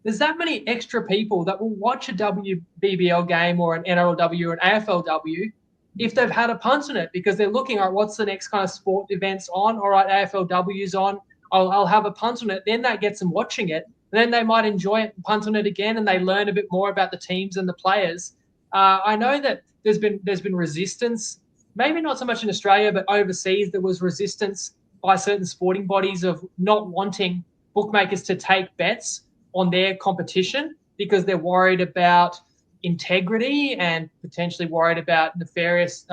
there's that many extra people that will watch a WBBL game or an NRLW or an AFLW if they've had a punt on it, because they're looking at what's the next kind of sport events on. All right, AFLW's on. I'll have a punt on it. Then that gets them watching it. Then they might enjoy it and punt on it again, and they learn a bit more about the teams and the players. I know that there's been resistance, maybe not so much in Australia, but overseas there was resistance by certain sporting bodies of not wanting bookmakers to take bets on their competition because they're worried about integrity and potentially worried about nefarious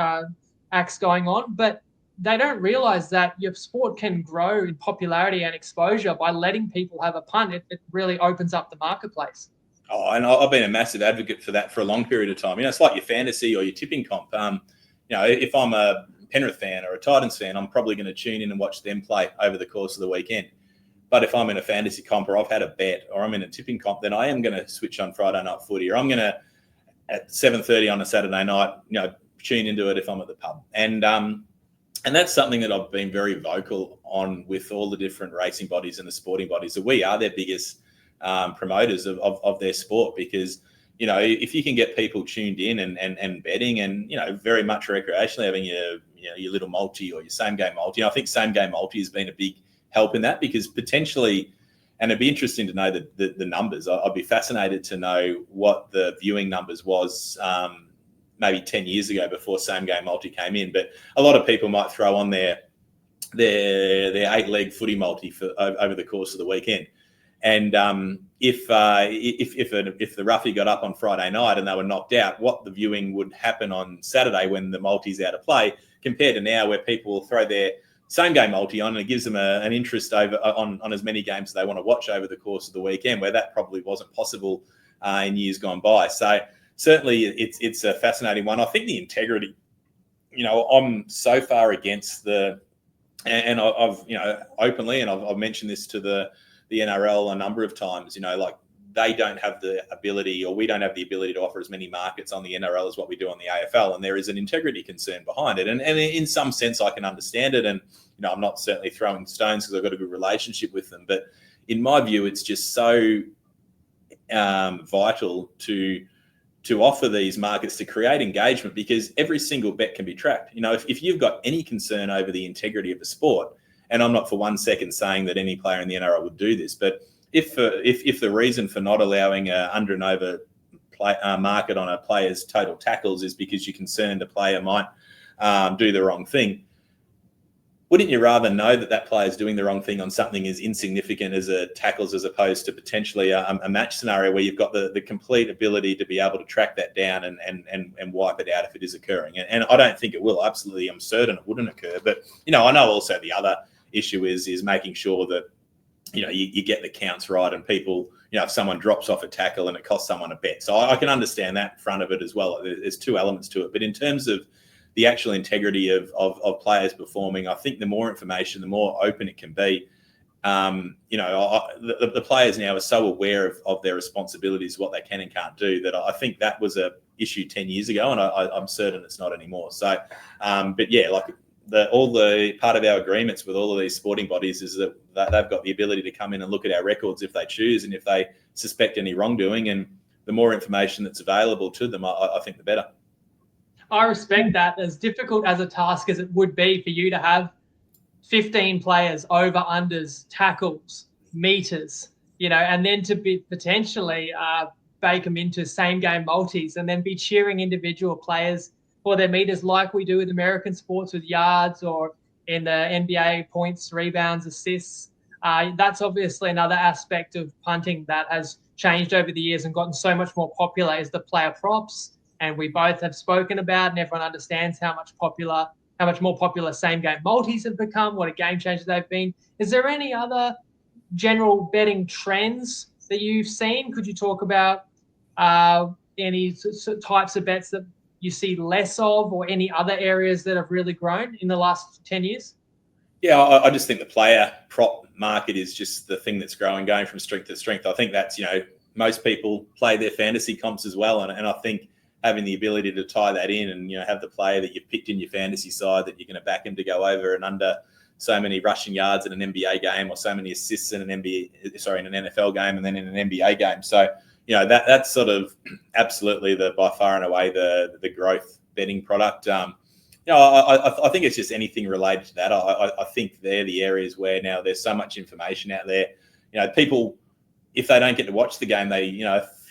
acts going on. But they don't realize that your sport can grow in popularity and exposure by letting people have a punt. It really opens up the marketplace. Oh, and I've been a massive advocate for that for a long period of time. It's like your fantasy or your tipping comp. If I'm a Penrith fan or a Titans fan, I'm probably going to tune in and watch them play over the course of the weekend. But if I'm in a fantasy comp or I've had a bet or I'm in a tipping comp, then I am going to switch on Friday night footy, or I'm going to at 7:30 on a Saturday night, tune into it if I'm at the pub. And that's something that I've been very vocal on with all the different racing bodies and the sporting bodies, that we are their biggest promoters of their sport, because, if you can get people tuned in and betting and, very much recreationally having your little multi or your same game multi. I think same game multi has been a big help in that, because potentially, and it'd be interesting to know the numbers. I'd be fascinated to know what the viewing numbers was maybe 10 years ago before same game multi came in. But a lot of people might throw on their 8-leg footy multi over the course of the weekend. And if the roughie got up on Friday night and they were knocked out, what the viewing would happen on Saturday when the multi's out of play, compared to now where people will throw their same game multi on, and it gives them an interest over on as many games as they want to watch over the course of the weekend, where that probably wasn't possible in years gone by. So certainly it's a fascinating one. I think the integrity, I'm so far against and I've openly, and I've mentioned this to the NRL a number of times, like they don't have the ability, or we don't have the ability to offer as many markets on the NRL as what we do on the AFL. And there is an integrity concern behind it. And in some sense, I can understand it. And, I'm not certainly throwing stones because I've got a good relationship with them. But in my view, it's just so vital to offer these markets to create engagement, because every single bet can be tracked. If you've got any concern over the integrity of the sport, and I'm not for 1 second saying that any player in the NRL would do this, but if the reason for not allowing a under and over market on a player's total tackles is because you're concerned a player might do the wrong thing, wouldn't you rather know that player is doing the wrong thing on something as insignificant as a tackles, as opposed to potentially a match scenario where you've got the complete ability to be able to track that down and wipe it out if it is occurring? And I don't think it will. Absolutely, I'm certain it wouldn't occur. But, I know also the other issue is making sure that, you get the counts right, and people, if someone drops off a tackle and it costs someone a bet. So I can understand that front of it as well. There's two elements to it. But in terms of the actual integrity of players performing, I think the more information, the more open it can be. The players now are so aware of their responsibilities, what they can and can't do, that I think that was a issued 10 years ago, and I'm certain it's not anymore. So, but yeah, like all the part of our agreements with all of these sporting bodies is that they've got the ability to come in and look at our records if they choose, and if they suspect any wrongdoing, and the more information that's available to them, I think the better. I respect that. As difficult as a task as it would be for you to have 15 players, over unders, tackles, meters, and then to be potentially bake them into same game multis, and then be cheering individual players for their meters like we do with American sports with yards, or in the NBA points, rebounds, assists. That's obviously another aspect of punting that has changed over the years and gotten so much more popular, is the player props. And we both have spoken about, and everyone understands how much more popular same game multis have become, what a game changer they've been. Is there any other general betting trends that you've seen? Could you talk about any types of bets that you see less of, or any other areas that have really grown in the last 10 years? Yeah, I just think the player prop market is just the thing that's growing, going from strength to strength. I think that's, most people play their fantasy comps as well. And I think having the ability to tie that in and, have the player that you've picked in your fantasy side that you're going to back him to go over and under so many rushing yards in an NBA game, or so many assists in an NFL game, and then in an NBA game. So, that's sort of absolutely by far and away the growth betting product. I think it's just anything related to that. I think they're the areas where now there's so much information out there. People, if they don't get to watch the game,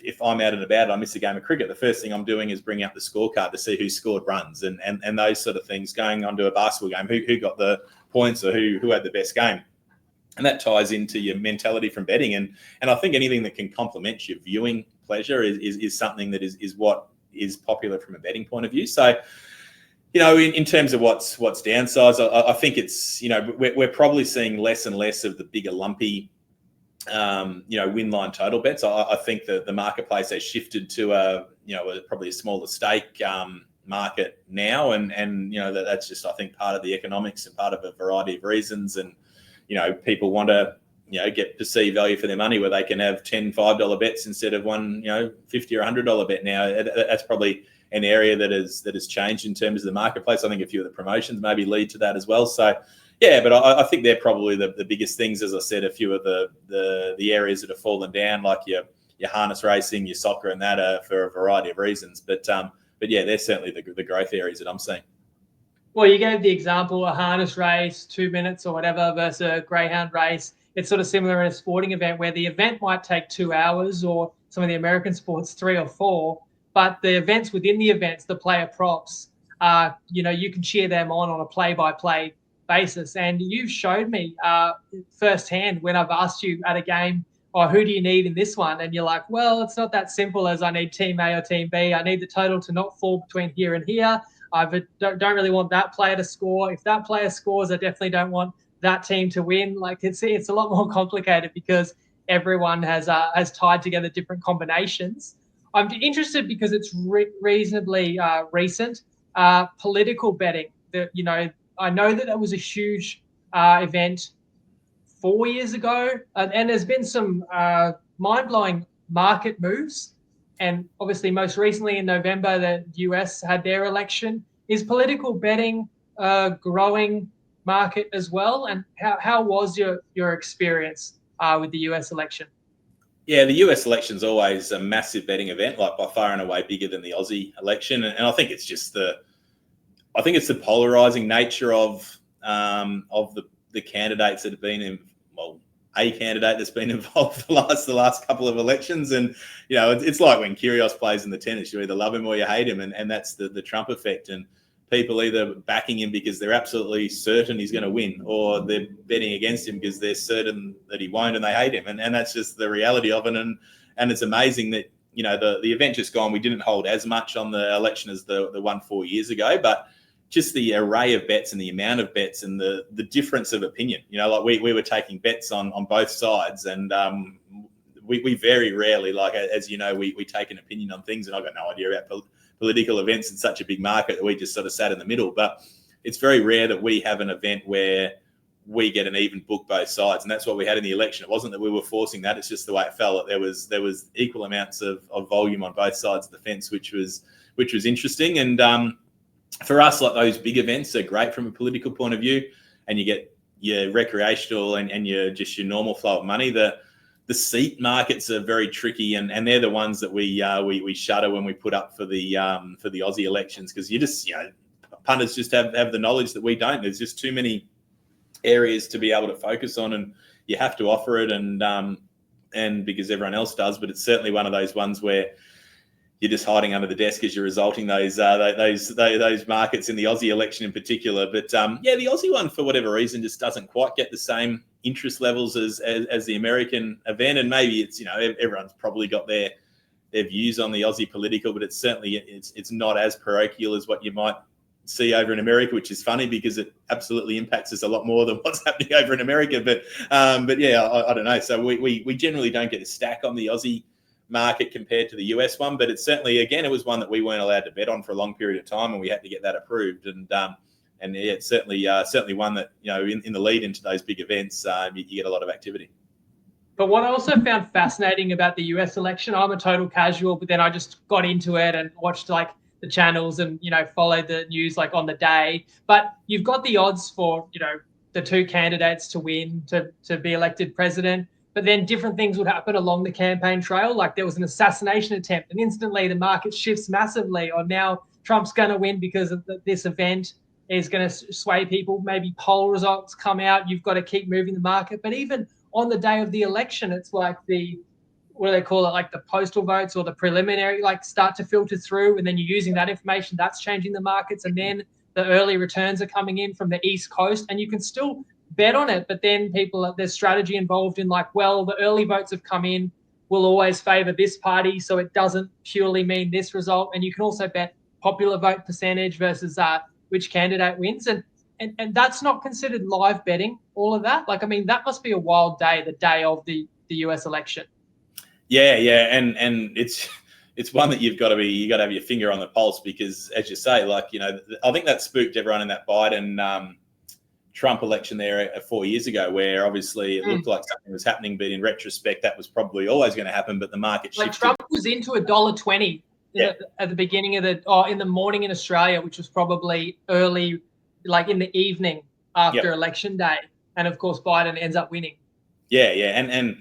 if I'm out and about and I miss a game of cricket, the first thing I'm doing is bring out the scorecard to see who scored runs and those sort of things. Going on to a basketball game, who got the points, or who had the best game. And that ties into your mentality from betting. And I think anything that can complement your viewing pleasure is something that is what is popular from a betting point of view. So, in terms of what's downsized, I think it's, we're probably seeing less and less of the bigger lumpy, win line total bets. I think that the marketplace has shifted to probably a smaller stake market now, and that's just, I think, part of the economics and part of a variety of reasons. And people want to get perceived value for their money, where they can have 10 $5 bets instead of one $50 or $100 bet. Now that's probably an area that has changed in terms of the marketplace. I think a few of the promotions maybe lead to that as well. So yeah, but I think they're probably the biggest things. As I said, a few of the areas that have fallen down, like your harness racing, your soccer, and that are for a variety of reasons. But yeah, they're certainly the growth areas that I'm seeing. Well, you gave the example, a harness race, 2 minutes or whatever, versus a greyhound race. It's sort of similar in a sporting event, where the event might take 2 hours, or some of the American sports 3 or 4. But the events within the events, the player props, you can cheer them on a play-by-play basis. And you've showed me firsthand when I've asked you at a game, who do you need in this one? And you're like, well, it's not that simple as I need team A or team B. I need the total to not fall between here and here. I don't really want that player to score. If that player scores, I definitely don't want that team to win. Like it's a lot more complicated, because everyone has tied together different combinations. I'm interested because it's reasonably recent. Political betting. I know that was a huge event 4 years ago, and there's been some mind-blowing market moves. And obviously, most recently in November, the US had their election. Is political betting a growing market as well? And how was your experience with the US election? Yeah, the US election is always a massive betting event, like by far and away bigger than the Aussie election. And I think it's just the polarizing nature of the candidates that have been in. Well, a candidate that's been involved the last couple of elections. And, it's like when Kyrgios plays in the tennis, you either love him or you hate him. And that's the Trump effect. And people either backing him because they're absolutely certain he's going to win, or they're betting against him because they're certain that he won't and they hate him. And that's just the reality of it. And it's amazing that, the event just gone, we didn't hold as much on the election as the one 4 years ago, but just the array of bets and the amount of bets and the difference of opinion, like we were taking bets on both sides, and we very rarely, like, as we take an opinion on things, and I've got no idea about political events in such a big market that we just sort of sat in the middle. But it's very rare that we have an event where we get an even book both sides, and that's what we had in the election. It wasn't that we were forcing that; it's just the way it fell. There was equal amounts of volume on both sides of the fence, which was interesting. And for us, like, those big events are great from a political point of view, and you get your recreational and your normal flow of money. The seat markets are very tricky, and they're the ones that we shudder when we put up for the Aussie elections, because punters just have the knowledge that we don't. There's just too many areas to be able to focus on, and you have to offer it, and because everyone else does. But it's certainly one of those ones where you're just hiding under the desk as you're resulting those markets in the Aussie election in particular. But the Aussie one, for whatever reason, just doesn't quite get the same interest levels as the American event. And maybe it's, everyone's probably got their views on the Aussie political, but it's certainly it's not as parochial as what you might see over in America, which is funny because it absolutely impacts us a lot more than what's happening over in America. But yeah, I don't know. So we generally don't get a stack on the Aussie market compared to the US one, but it's certainly, again, it was one that we weren't allowed to bet on for a long period of time, and we had to get that approved. And yeah, it's certainly one that, in the lead into those big events, you get a lot of activity. But what I also found fascinating about the US election, I'm a total casual, but then I just got into it and watched the channels and, followed the news on the day. But you've got the odds for, the two candidates to win, to be elected president. But then different things would happen along the campaign trail. Like there was an assassination attempt, and instantly the market shifts massively. Or now Trump's going to win because of this event is going to sway people. Maybe poll results come out. You've got to keep moving the market. But even on the day of the election, it's like what do they call it? Like the postal votes or the preliminary, start to filter through, and then you're using that information. That's changing the markets. And then the early returns are coming in from the East Coast, and you can still bet on it. But then there's strategy involved in the early votes have come in, will always favor this party, so it doesn't purely mean this result. And you can also bet popular vote percentage versus which candidate wins. And that's not considered live betting, all of that. That must be a wild day, the day of the US election. Yeah. And it's one that you got to have your finger on the pulse, because, as you say, I think that spooked everyone in that Biden Trump election there 4 years ago, where obviously it looked like something was happening, but in retrospect, that was probably always going to happen. But the market shifted. Trump was into $1.20 at the beginning of in the morning in Australia, which was probably early, in the evening after election day, and of course Biden ends up winning. Yeah, and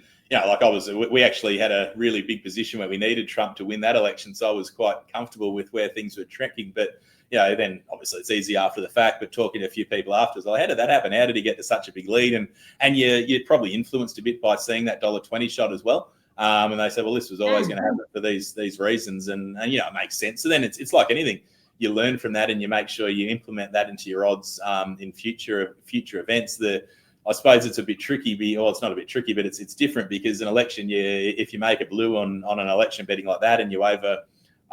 we actually had a really big position where we needed Trump to win that election, so I was quite comfortable with where things were tracking. But then obviously it's easy after the fact, but talking to a few people afterwards, how did that happen? How did he get to such a big lead? And you're probably influenced a bit by seeing that $1.20 shot as well. And they said, well, this was always going to happen for these reasons, and it makes sense. So then it's like anything. You learn from that, and you make sure you implement that into your odds in future events. I suppose it's a bit tricky, it's not a bit tricky, but it's different, because an election, if you make a blue on an election betting like that, and you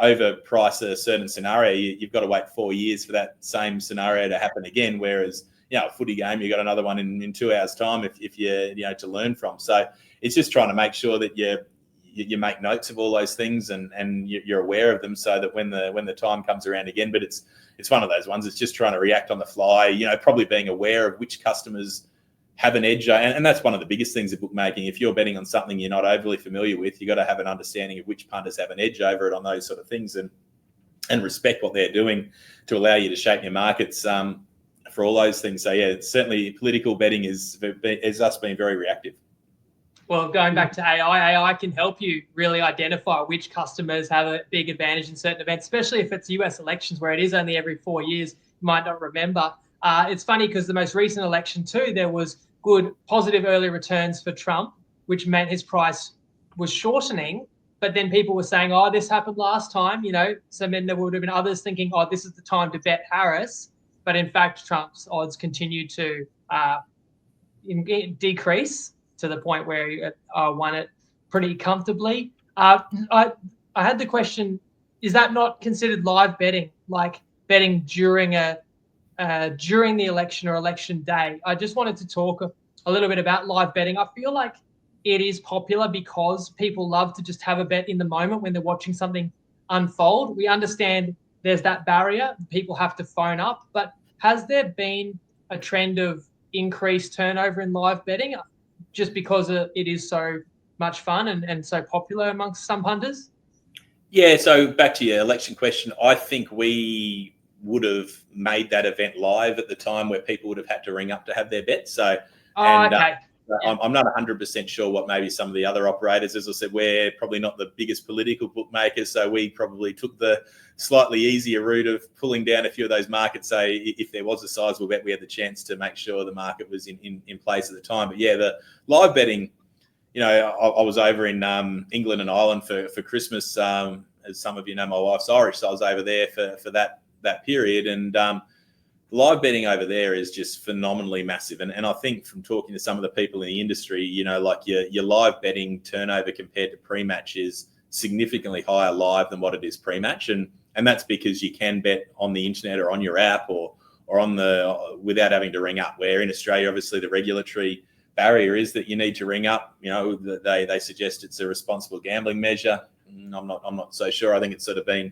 overprice a certain scenario, you've got to wait 4 years for that same scenario to happen again. Whereas, a footy game, you got another one in 2 hours' time if you to learn from. So it's just trying to make sure that you make notes of all those things and you're aware of them, so that when the time comes around again. But it's one of those ones. It's just trying to react on the fly. Probably being aware of which customers have an edge, and that's one of the biggest things of bookmaking. If you're betting on something you're not overly familiar with, you got to have an understanding of which punters have an edge over it on those sort of things, and respect what they're doing to allow you to shape your markets for all those things. So it's certainly political betting is us being very reactive. Well, going back to AI can help you really identify which customers have a big advantage in certain events, especially if it's US elections, where it is only every 4 years. You might not remember. It's funny because the most recent election too, there was good positive early returns for Trump, which meant his price was shortening. But then people were saying, this happened last time, So then there would have been others thinking, this is the time to bet Harris. But in fact, Trump's odds continued to decrease to the point where he won it pretty comfortably. I had the question, is that not considered live betting, like betting during the election or election day? I just wanted to talk a little bit about live betting. I feel like it is popular because people love to just have a bet in the moment when they're watching something unfold. We understand there's that barrier. People have to phone up. But has there been a trend of increased turnover in live betting just because it is so much fun and so popular amongst some punters? Yeah, so back to your election question, I think we would have made that event live at the time where people would have had to ring up to have their bets. So, Okay. I'm not 100% sure what maybe some of the other operators, as I said, we're probably not the biggest political bookmakers, so we probably took the slightly easier route of pulling down a few of those markets. So if there was a sizable bet, we had the chance to make sure the market was in place at the time. But yeah, the live betting, I was over in England and Ireland for Christmas. As some of you know, my wife's Irish, so I was over there for that period. And live betting over there is just phenomenally massive. And I think from talking to some of the people in the industry, like your live betting turnover compared to pre-match is significantly higher live than what it is pre-match. And that's because you can bet on the internet or on your app or on without having to ring up, where in Australia, obviously the regulatory barrier is that you need to ring up. They suggest it's a responsible gambling measure. I'm not so sure. I think it's sort of been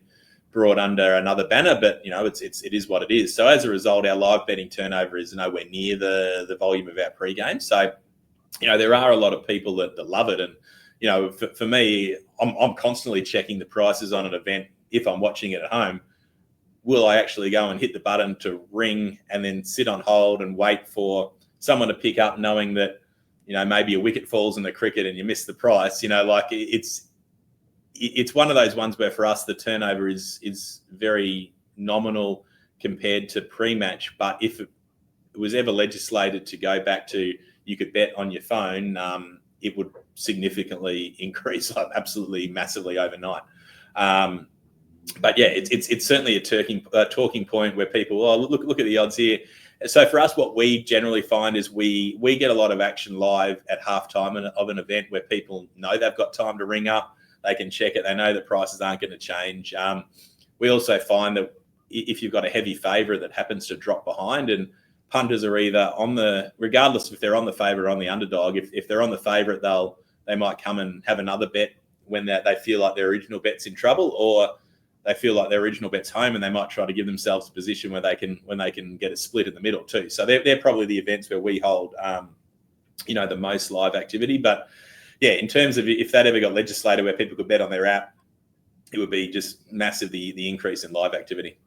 brought under another banner, but it is what it is. So as a result, our live betting turnover is nowhere near the volume of our pre-game. So there are a lot of people that love it, and for me, I'm constantly checking the prices on an event. If I'm watching it at home, will I actually go and hit the button to ring and then sit on hold and wait for someone to pick up, knowing that maybe a wicket falls in the cricket and you miss the price? It's one of those ones where for us the turnover is very nominal compared to pre-match. But if it was ever legislated to go back to you could bet on your phone, it would significantly increase, absolutely massively overnight. But yeah, it's certainly a talking point where people, look at the odds here. So for us, what we generally find is we get a lot of action live at halftime of an event where people know they've got time to ring up. They can check it. They know that prices aren't going to change. We also find that if you've got a heavy favourite that happens to drop behind, and punters are either regardless if they're on the favourite or on the underdog, if they're on the favourite, they might come and have another bet when they feel like their original bet's in trouble, or they feel like their original bet's home, and they might try to give themselves a position where they can get a split in the middle too. So they're probably the events where we hold the most live activity. But yeah, in terms of if that ever got legislated where people could bet on their app, it would be just massive, the increase in live activity.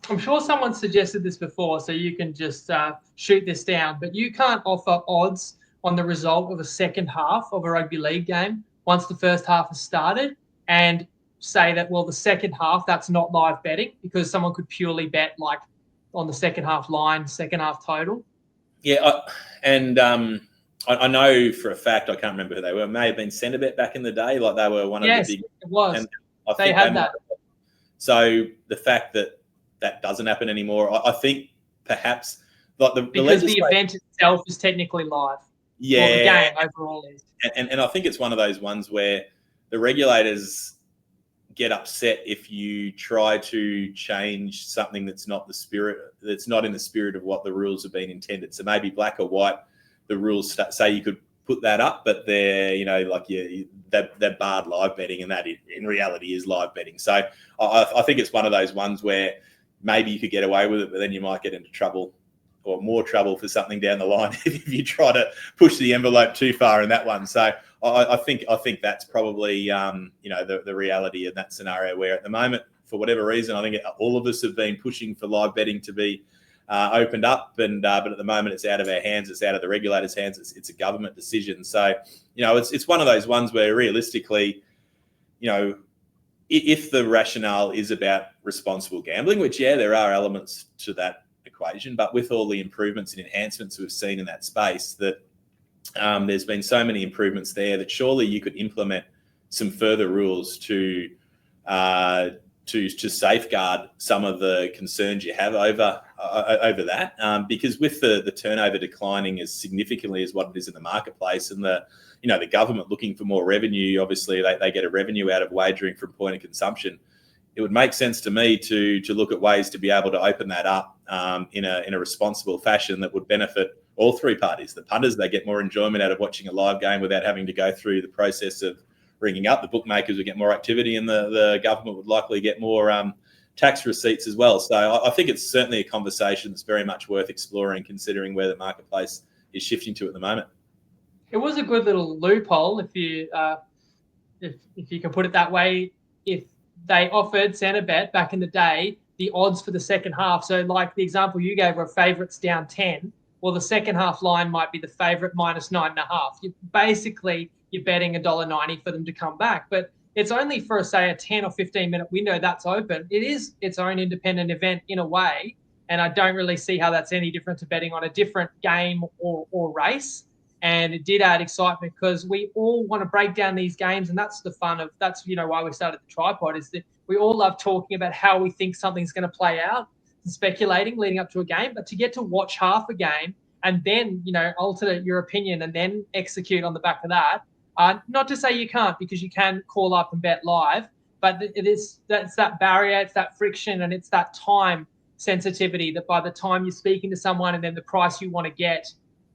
I'm sure someone suggested this before, so you can just shoot this down, but you can't offer odds on the result of a second half of a rugby league game once the first half has started and say that, well, the second half, that's not live betting, because someone could purely bet like on the second half line, second half total. Yeah, I know for a fact, I can't remember who they were. It may have been Centrebet back in the day. Like they were one of the big. Yes, it was. And they had that. So the fact that doesn't happen anymore, I think perhaps like because the event itself is technically live. Yeah. Well, the game overall is. And I think it's one of those ones where the regulators get upset if you try to change something that's not in the spirit of what the rules have been intended. So maybe black or white, the rules say you could put that up, but they're they're barred live betting, and that in reality is live betting. So I think it's one of those ones where maybe you could get away with it, but then you might get into trouble or more trouble for something down the line if you try to push the envelope too far in that one. So I think that's probably the reality in that scenario, where at the moment, for whatever reason, I think all of us have been pushing for live betting to be opened up, but at the moment it's out of our hands. It's out of the regulators' hands. It's a government decision. So it's one of those ones where realistically, if the rationale is about responsible gambling, which there are elements to that equation, but with all the improvements and enhancements we've seen in that space, that there's been so many improvements there that surely you could implement some further rules to safeguard some of the concerns you have over that, because with the turnover declining as significantly as what it is in the marketplace, and the government looking for more revenue, obviously they get a revenue out of wagering from point of consumption. It would make sense to me to look at ways to be able to open that up in a responsible fashion that would benefit all three parties. The punters, they get more enjoyment out of watching a live game without having to go through the process of ringing up. The bookmakers would get more activity, and the government would likely get more tax receipts as well. So I think it's certainly a conversation that's very much worth exploring, considering where the marketplace is shifting to at the moment. It was a good little loophole, if you can put it that way. If they offered Santa Bet back in the day the odds for the second half, so like the example you gave were favourites down 10, well, the second half line might be the favourite minus 9.5. You're betting $1.90 for them to come back, but it's only for, say, a 10 or 15-minute window that's open. It is its own independent event in a way, and I don't really see how that's any different to betting on a different game or race. And it did add excitement because we all want to break down these games, and that's the fun of why we started the Tripod, is that we all love talking about how we think something's going to play out and speculating leading up to a game. But to get to watch half a game and then alter your opinion and then execute on the back of that. Not to say you can't, because you can call up and bet live, but that's that barrier, it's that friction, and it's that time sensitivity that by the time you're speaking to someone and then the price you want to get,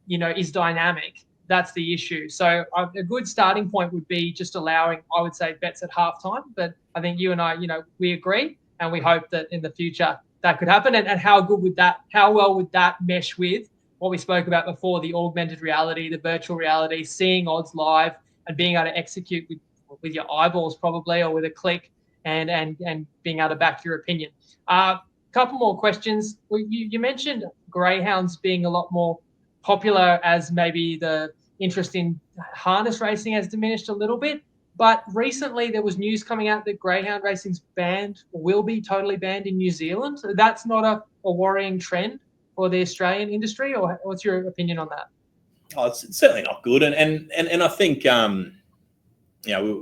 is dynamic. That's the issue. So a good starting point would be just allowing, I would say, bets at halftime. But I think you and I, we agree, and we hope that in the future that could happen. And how well would that mesh with what we spoke about before, the augmented reality, the virtual reality, seeing odds live and being able to execute with your eyeballs probably, or with a click, and being able to back your opinion. Couple more questions. You mentioned greyhounds being a lot more popular as maybe the interest in harness racing has diminished a little bit. But recently there was news coming out that greyhound racing's banned, or will be totally banned in New Zealand. So that's not a worrying trend for the Australian industry, or what's your opinion on that? Oh, it's certainly not good. And I think,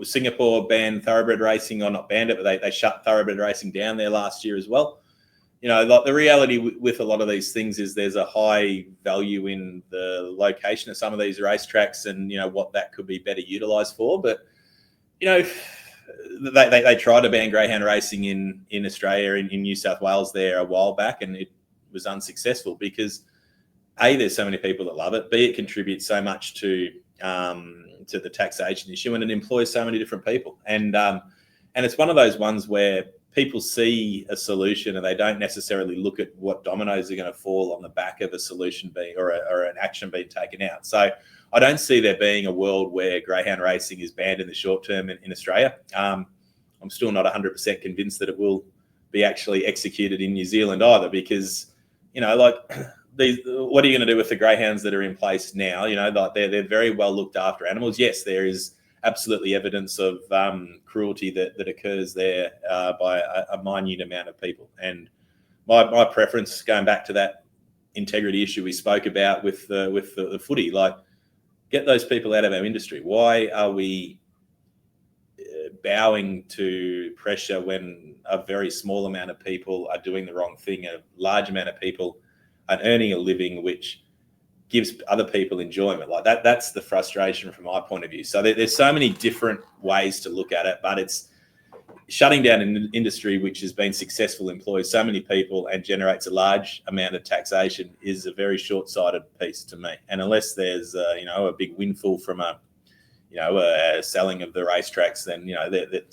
Singapore banned thoroughbred racing, or not banned it, but they shut thoroughbred racing down there last year as well. Like the reality with a lot of these things is there's a high value in the location of some of these racetracks and, what that could be better utilised for. But, they tried to ban greyhound racing in Australia, in New South Wales there a while back, and it was unsuccessful because, A, there's so many people that love it. B, it contributes so much to the taxation issue, and it employs so many different people. And it's one of those ones where people see a solution and they don't necessarily look at what dominoes are going to fall on the back of a solution being or an action being taken out. So I don't see there being a world where greyhound racing is banned in the short term in Australia. I'm still not 100% convinced that it will be actually executed in New Zealand either, because, what are you going to do with the greyhounds that are in place now? They're very well looked after animals. Yes, there is absolutely evidence of cruelty that occurs there by a minute amount of people. And my preference, going back to that integrity issue we spoke about with the footy, like, get those people out of our industry. Why are we bowing to pressure when a very small amount of people are doing the wrong thing? A large amount of people are earning a living, which gives other people enjoyment. Like that's the frustration from my point of view. So there's so many different ways to look at it, but it's shutting down an industry which has been successful, employs so many people, and generates a large amount of taxation is a very short-sighted piece to me. And unless there's a big windfall from a selling of the racetracks, then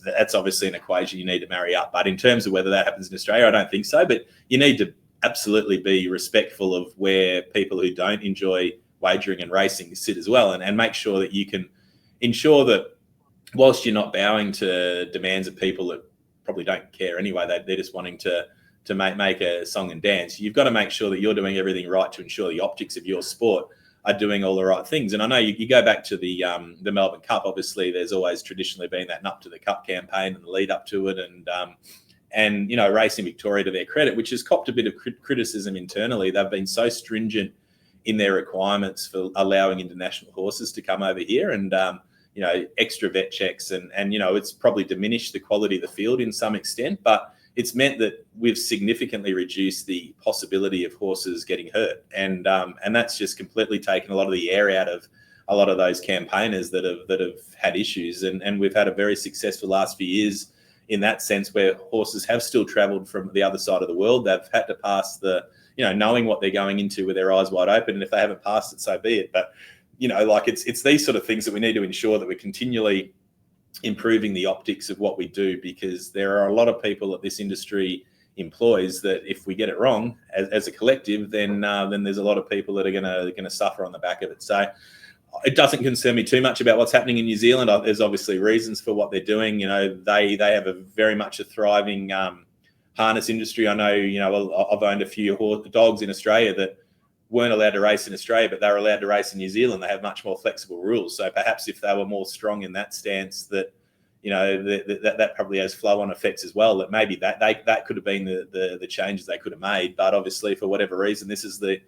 that's obviously an equation you need to marry up. But in terms of whether that happens in Australia, I don't think so. But you need to absolutely be respectful of where people who don't enjoy wagering and racing sit as well, and make sure that you can ensure that whilst you're not bowing to demands of people that probably don't care anyway, they're just wanting to make a song and dance, you've got to make sure that you're doing everything right to ensure the optics of your sport are doing all the right things. And I know you go back to the Melbourne Cup. Obviously, there's always traditionally been that up to the Cup campaign and the lead up to it, and Racing Victoria, to their credit, which has copped a bit of criticism internally, they've been so stringent in their requirements for allowing international horses to come over here, and extra vet checks, and it's probably diminished the quality of the field in some extent, but it's meant that we've significantly reduced the possibility of horses getting hurt, and that's just completely taken a lot of the air out of a lot of those campaigners that have had issues, and we've had a very successful last few years in that sense, where horses have still travelled from the other side of the world. They've had to pass knowing what they're going into with their eyes wide open. And if they haven't passed it, so be it. But, it's these sort of things that we need to ensure that we're continually improving the optics of what we do, because there are a lot of people that this industry employs, that if we get it wrong as a collective, then there's a lot of people that are going to suffer on the back of it. So it doesn't concern me too much about what's happening in New Zealand. There's obviously reasons for what they're doing. They have a very much a thriving harness industry. I know, I've owned a few dogs in Australia that weren't allowed to race in Australia, but they were allowed to race in New Zealand. They have much more flexible rules. So perhaps if they were more strong in that stance, that that probably has flow-on effects as well. That maybe that could have been the changes they could have made. But obviously, for whatever reason, this is the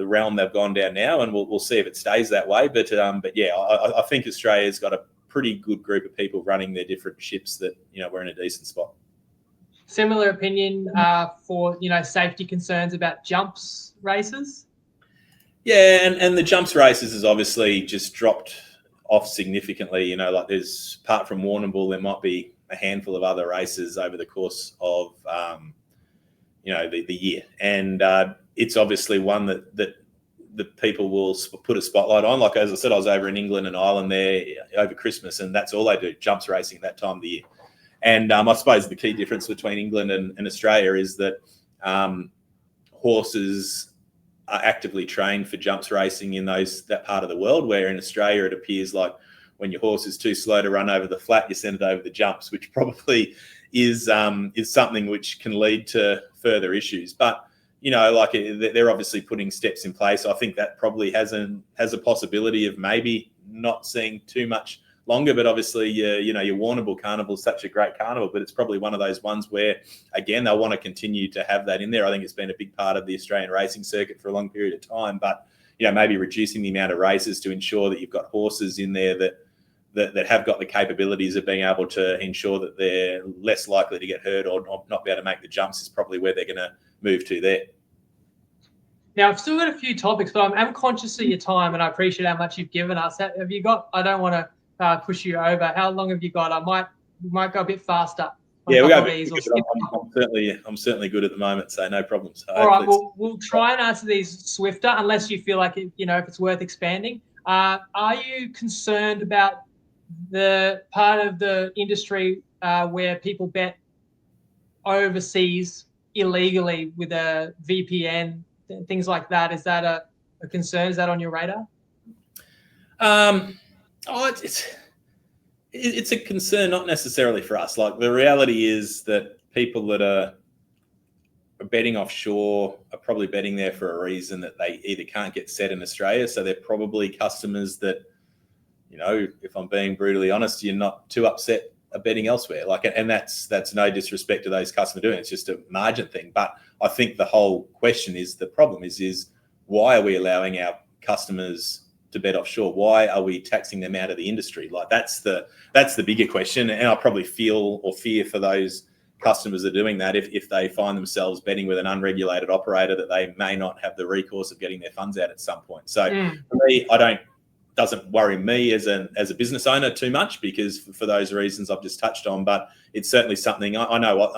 realm they've gone down now, and we'll see if it stays that way. But yeah, I think Australia's got a pretty good group of people running their different ships that we're in a decent spot. Similar opinion for safety concerns about jumps races. Yeah, and the jumps races has obviously just dropped off significantly. Like there's, apart from Warrnambool, there might be a handful of other races over the course of the year, and it's obviously one that the people will put a spotlight on. Like, as I said, I was over in England and Ireland there over Christmas, and that's all they do, jumps racing at that time of the year. And I suppose the key difference between England and Australia is that horses are actively trained for jumps racing in that part of the world, where in Australia it appears like when your horse is too slow to run over the flat, you send it over the jumps, which probably is something which can lead to further issues. But like they're obviously putting steps in place. I think that probably has a possibility of maybe not seeing too much longer. But obviously, your Warrnambool Carnival is such a great carnival, but it's probably one of those ones where, again, they'll want to continue to have that in there. I think it's been a big part of the Australian racing circuit for a long period of time. But maybe reducing the amount of races to ensure that you've got horses in there that have got the capabilities of being able to ensure that they're less likely to get hurt or not be able to make the jumps is probably where they're going to move to there. Now, I've still got a few topics, but I'm conscious of your time, and I appreciate how much you've given us. Have you got? I don't want to push you over. How long have you got? We might go a bit faster. Yeah, I'm certainly good at the moment, so no problems. All right, we'll try and answer these swifter, unless you feel like if it's worth expanding. Are you concerned about the part of the industry where people bet overseas illegally with a VPN, things like that? Is that a concern? Is that on your radar? It's a concern, not necessarily for us. Like, the reality is that people that are betting offshore are probably betting there for a reason that they either can't get set in Australia, so they're probably customers that, if I'm being brutally honest, you're not too upset are betting elsewhere. Like, and that's no disrespect to those customers doing it. It's just a margin thing. But I think the whole question is, the problem is why are we allowing our customers to bet offshore? Why are we taxing them out of the industry? Like, that's the bigger question. And I probably feel or fear for those customers that are doing that if they find themselves betting with an unregulated operator, that they may not have the recourse of getting their funds out at some point. So for me, doesn't worry me as a business owner too much, because for those reasons I've just touched on. But it's certainly something I know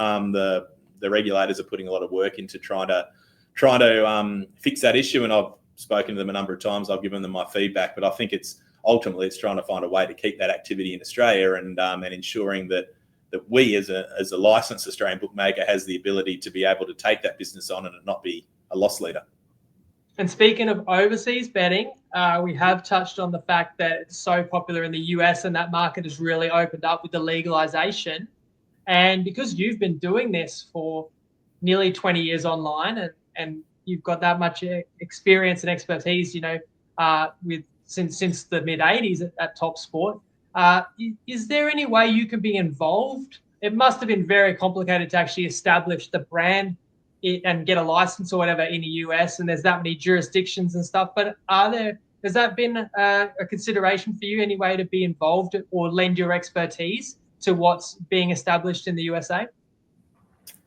the regulators are putting a lot of work into trying to fix that issue, and I've spoken to them a number of times. I've given them my feedback, but I think it's ultimately trying to find a way to keep that activity in Australia and ensuring that we as a licensed Australian bookmaker has the ability to be able to take that business on and it not be a loss leader. And speaking of overseas betting, we have touched on the fact that it's so popular in the US, and that market has really opened up with the legalization. And because you've been doing this for nearly 20 years online, and you've got that much experience and expertise, since the mid 80s at TopSport, is there any way you can be involved? It must have been very complicated to actually establish the brand and get a license or whatever in the US, and there's that many jurisdictions and stuff. But has that been a consideration for you, any way to be involved or lend your expertise to what's being established in the USA?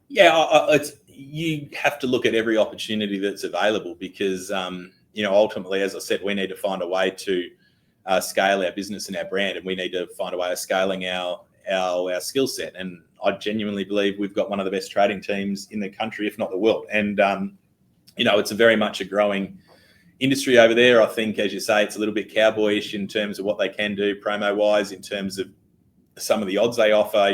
Yeah, you have to look at every opportunity that's available, because ultimately, as I said, we need to find a way to scale our business and our brand, and we need to find a way of scaling our skill set. And I genuinely believe we've got one of the best trading teams in the country, if not the world. And it's a very much a growing industry over there. I think, as you say, it's a little bit cowboyish in terms of what they can do promo wise, in terms of some of the odds they offer.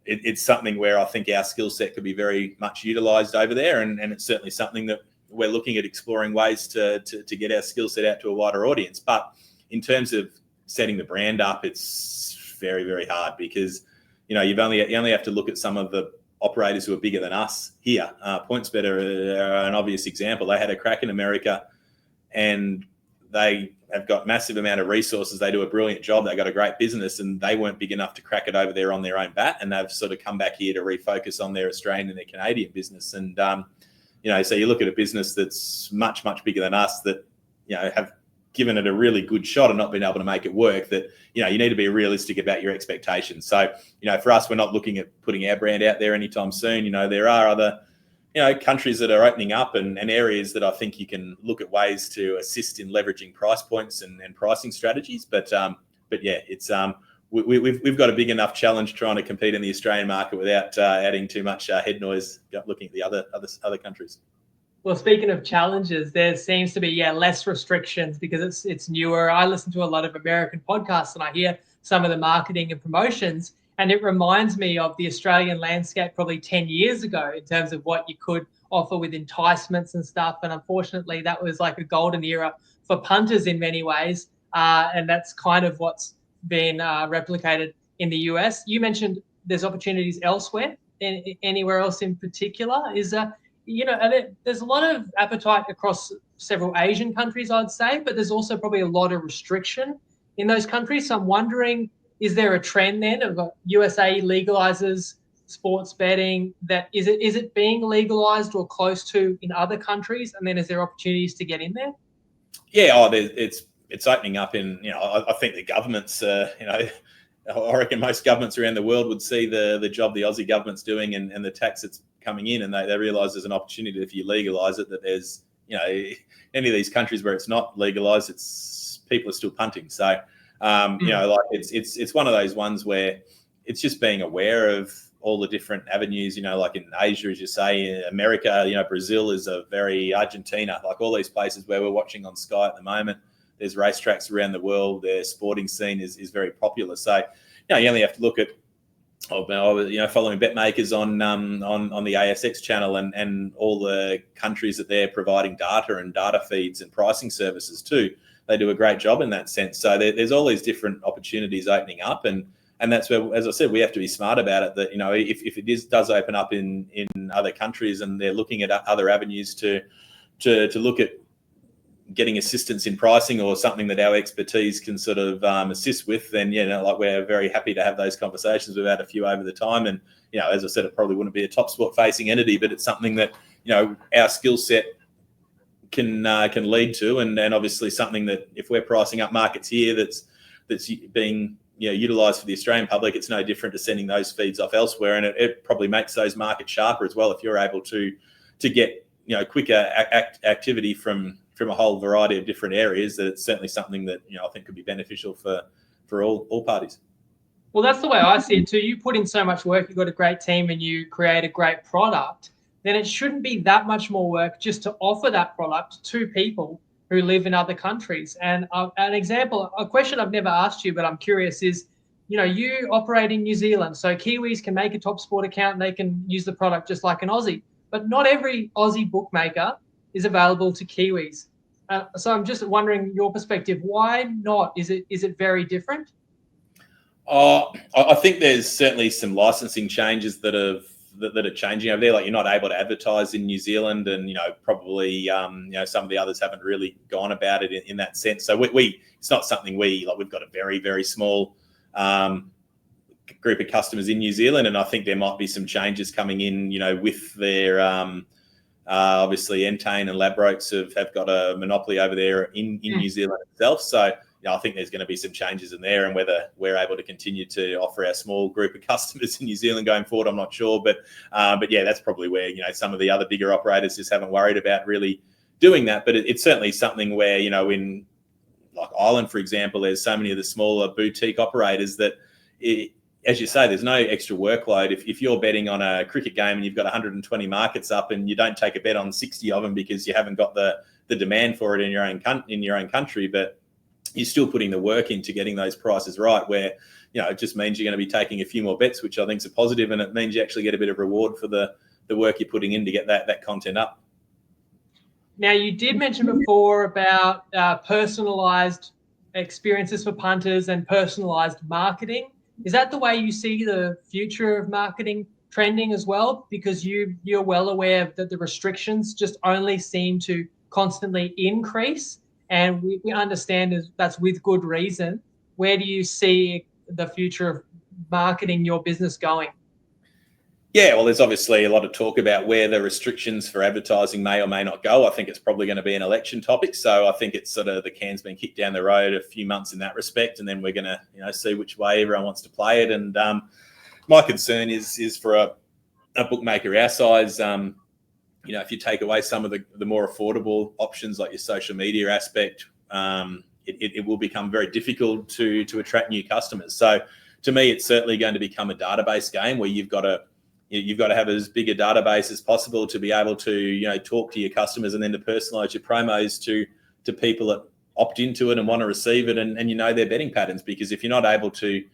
it's something where I think our skill set could be very much utilised over there, and it's certainly something that we're looking at exploring ways to get our skill set out to a wider audience. But in terms of setting the brand up, it's very, very hard because, you only have to look at some of the operators who are bigger than us here. PointsBet are an obvious example. They had a crack in America, and they have got massive amount of resources. They do a brilliant job. They got a great business, and they weren't big enough to crack it over there on their own bat. And they've sort of come back here to refocus on their Australian and their Canadian business. And, so you look at a business that's much, much bigger than us that, have given it a really good shot and not been able to make it work, that, you need to be realistic about your expectations. So, for us, we're not looking at putting our brand out there anytime soon. There are other, countries that are opening up and areas that I think you can look at ways to assist in leveraging price points and pricing strategies. But yeah, it's we've got a big enough challenge trying to compete in the Australian market without adding too much head noise looking at the other countries. Well, speaking of challenges, there seems to be less restrictions because it's newer. I listen to a lot of American podcasts and I hear some of the marketing and promotions, and it reminds me of the Australian landscape probably 10 years ago in terms of what you could offer with enticements and stuff. And unfortunately, that was like a golden era for punters in many ways. And that's kind of what's been replicated in the US. You mentioned there's opportunities elsewhere. Anywhere else in particular? There's a lot of appetite across several Asian countries, I'd say, but there's also probably a lot of restriction in those countries. So I'm wondering, is there a trend then of USA legalizes sports betting? That is it being legalized or close to in other countries? And then is there opportunities to get in there? Yeah, it's opening up in, I think the governments, I reckon most governments around the world would see the job the Aussie government's doing and the tax that's coming in, and they realise there's an opportunity if you legalise it, that there's, any of these countries where it's not legalised, it's people are still punting. So, it's one of those ones where it's just being aware of all the different avenues, like in Asia, as you say, America, Brazil is Argentina, like all these places where we're watching on Sky at the moment. There's racetracks around the world. Their sporting scene is very popular. So, you only have to look at, following bet makers on the ASX channel and all the countries that they're providing data and data feeds and pricing services to. They do a great job in that sense. So there's all these different opportunities opening up, and that's where, as I said, we have to be smart about it. That if it does open up in other countries and they're looking at other avenues to look at getting assistance in pricing or something that our expertise can sort of assist with, then we're very happy to have those conversations. We've had a few over the time, and as I said, it probably wouldn't be a TopSport facing entity, but it's something that our skill set can lead to, and obviously something that if we're pricing up markets here that's being utilised for the Australian public, it's no different to sending those feeds off elsewhere, and it probably makes those markets sharper as well if you're able to get quicker activity from a whole variety of different areas. That it's certainly something that I think could be beneficial for all parties. Well, that's the way I see it too. You put in so much work, you've got a great team, and you create a great product. Then it shouldn't be that much more work just to offer that product to people who live in other countries. And an example, a question I've never asked you, but I'm curious is, you operate in New Zealand, so Kiwis can make a TopSport account and they can use the product just like an Aussie. But not every Aussie bookmaker is available to Kiwis. So I'm just wondering your perspective. Why not? Is it very different? I think there's certainly some licensing changes that are changing over there. Like, you're not able to advertise in New Zealand, and probably some of the others haven't really gone about it in that sense. So we it's not something we've got a very, very small group of customers in New Zealand, and I think there might be some changes coming in with their obviously Entain and Ladbrokes have got a monopoly over there in New Zealand itself. So I think there's going to be some changes in there, and whether we're able to continue to offer our small group of customers in New Zealand going forward, I'm not sure. But yeah, that's probably where some of the other bigger operators just haven't worried about really doing that. But it's certainly something where in like Ireland, for example, there's so many of the smaller boutique operators that, as you say, there's no extra workload. If you're betting on a cricket game and you've got 120 markets up, and you don't take a bet on 60 of them because you haven't got the demand for it in your own country, but you're still putting the work into getting those prices right, where, it just means you're going to be taking a few more bets, which I think is a positive, and it means you actually get a bit of reward for the work you're putting in to get that content up. Now, you did mention before about personalised experiences for punters and personalised marketing. Is that the way you see the future of marketing trending as well? Because you're well aware that the restrictions just only seem to constantly increase, and we understand that's with good reason. Where do you see the future of marketing your business going? Yeah, well, there's obviously a lot of talk about where the restrictions for advertising may or may not go. I think it's probably going to be an election topic. So I think it's sort of the can's been kicked down the road a few months in that respect, and then we're going to see which way everyone wants to play it. And my concern is for a bookmaker our size, if you take away some of the more affordable options like your social media aspect, it will become very difficult to attract new customers. So to me, it's certainly going to become a database game where you've got to have as big a database as possible to be able to talk to your customers and then to personalise your promos to people that opt into it and want to receive it, and their betting patterns. Because if you're not able to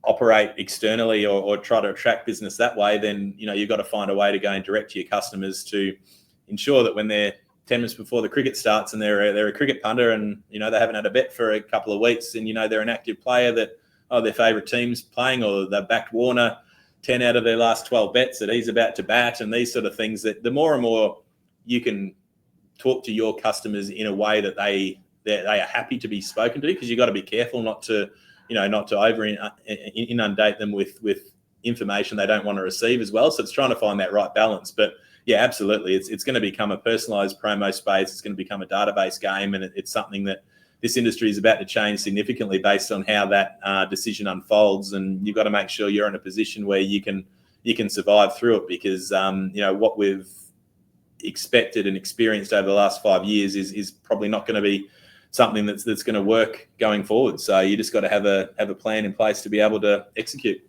operate externally or try to attract business that way, then you've got to find a way to go and direct to your customers to ensure that when they're 10 minutes before the cricket starts and they're a cricket punter and they haven't had a bet for a couple of weeks, and they're an active player that their favourite team's playing, or they've backed Warner 10 out of their last 12 bets that he's about to bat, and these sort of things, that the more and more you can talk to your customers in a way that they are happy to be spoken to, because you've got to be careful not to over inundate them with information they don't want to receive as well. So it's trying to find that right balance. But yeah, absolutely, it's going to become a personalised promo space. It's going to become a database game, and it's something that this industry is about to change significantly based on how that decision unfolds. And you've got to make sure you're in a position where you can survive through it, because what we've expected and experienced over the last 5 years is probably not going to be something that's going to work going forward. So you just got to have a plan in place to be able to execute.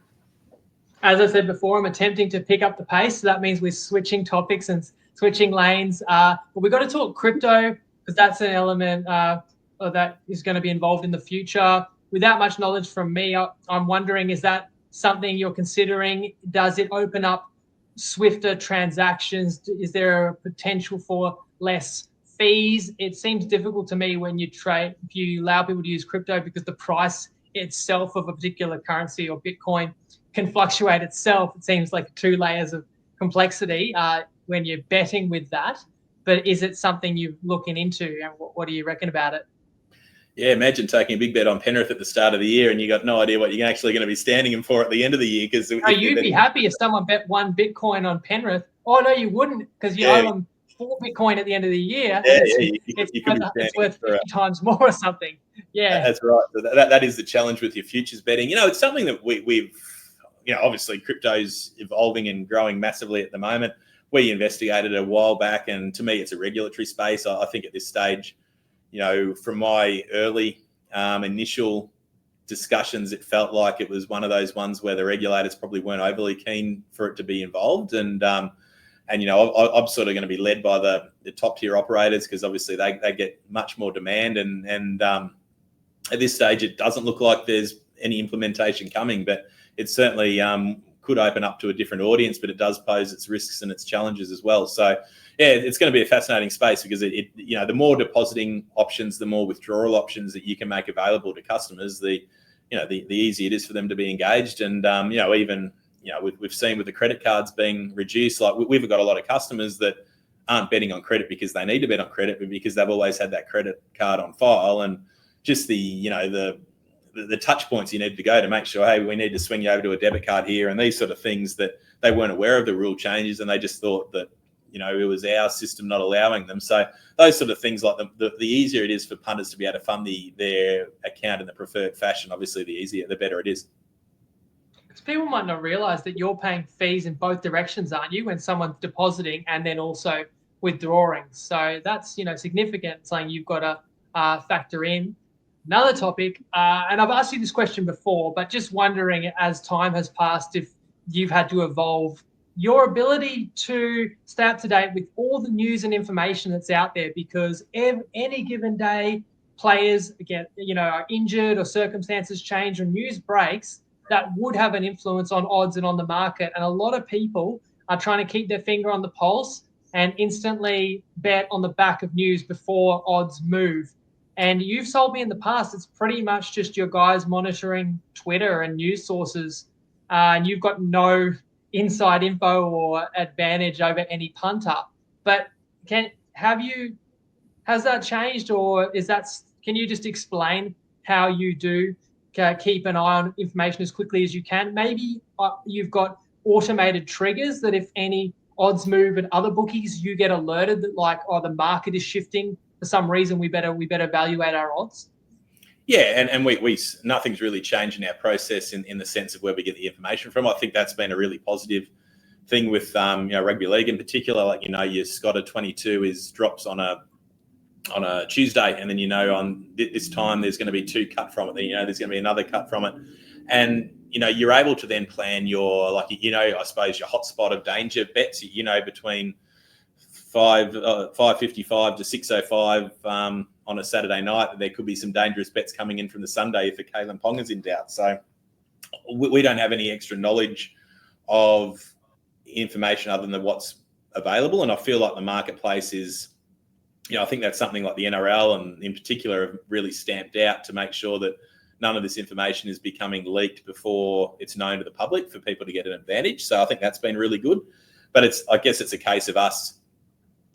As I said before, I'm attempting to pick up the pace. So that means we're switching topics and switching lanes. But we've got to talk crypto, because that's an element that is going to be involved in the future. Without much knowledge from me, I'm wondering, is that something you're considering? Does it open up swifter transactions? Is there a potential for less fees? It seems difficult to me when you trade, if you allow people to use crypto, because the price itself of a particular currency or Bitcoin can fluctuate itself. It seems like 2 layers of complexity when you're betting with that. But is it something you're looking into, and what do you reckon about it? Yeah, imagine taking a big bet on Penrith at the start of the year and you got no idea what you're actually going to be standing in for at the end of the year. Because you'd be happy if someone bet 1 Bitcoin on Penrith. Oh no, you wouldn't, because you owe them 4 Bitcoin at the end of the year. It's worth 50 times more or something. Yeah, that's right. So that is the challenge with your futures betting. It's something that we've obviously crypto's evolving and growing massively at the moment. We investigated it a while back, and to me, it's a regulatory space. I think at this stage, from my early initial discussions, it felt like it was one of those ones where the regulators probably weren't overly keen for it to be involved. And I'm sort of going to be led by the top tier operators, because obviously they get much more demand. And at this stage, it doesn't look like there's any implementation coming, but it certainly could open up to a different audience, but it does pose its risks and its challenges as well. So yeah, it's going to be a fascinating space, because the more depositing options, the more withdrawal options that you can make available to customers, the easier it is for them to be engaged. And we've seen with the credit cards being reduced, like we've got a lot of customers that aren't betting on credit because they need to bet on credit, but because they've always had that credit card on file, and just the touch points you need to go to make sure, hey, we need to swing you over to a debit card here, and these sort of things, that they weren't aware of the rule changes, and they just thought that it was our system not allowing them. So those sort of things, like the easier it is for punters to be able to fund their account in the preferred fashion, obviously the better it is. Because people might not realise that you're paying fees in both directions, aren't you, when someone's depositing and then also withdrawing? So that's significant, something you've got to factor in. Another topic, and I've asked you this question before, but just wondering, as time has passed, if you've had to evolve your ability to stay up to date with all the news and information that's out there, because any given day players get, are injured or circumstances change or news breaks, that would have an influence on odds and on the market. And a lot of people are trying to keep their finger on the pulse and instantly bet on the back of news before odds move. And you've told me in the past, it's pretty much just your guys monitoring Twitter and news sources, and you've got no inside info or advantage over any punter. But has that changed, or can you just explain how you do keep an eye on information as quickly as you can? Maybe you've got automated triggers that if any odds move at other bookies, you get alerted that the market is shifting for some reason. We better evaluate our odds. Yeah, and we nothing's really changed in our process in the sense of where we get the information from. I think that's been a really positive thing with rugby league in particular. Your Scotter 22 drops on a Tuesday, and then on this time there's going to be 2 cut from it. Then there's going to be another cut from it, and you're able to then plan your I suppose your hotspot of danger bets. Between 5:55 to 6:05 on a Saturday night, that there could be some dangerous bets coming in from the Sunday if a Kalen Ponga's in doubt. So we don't have any extra knowledge of information other than what's available, and I feel like the marketplace is. I think that's something like the NRL and in particular have really stamped out to make sure that none of this information is becoming leaked before it's known to the public for people to get an advantage. So I think that's been really good. But I guess it's a case of us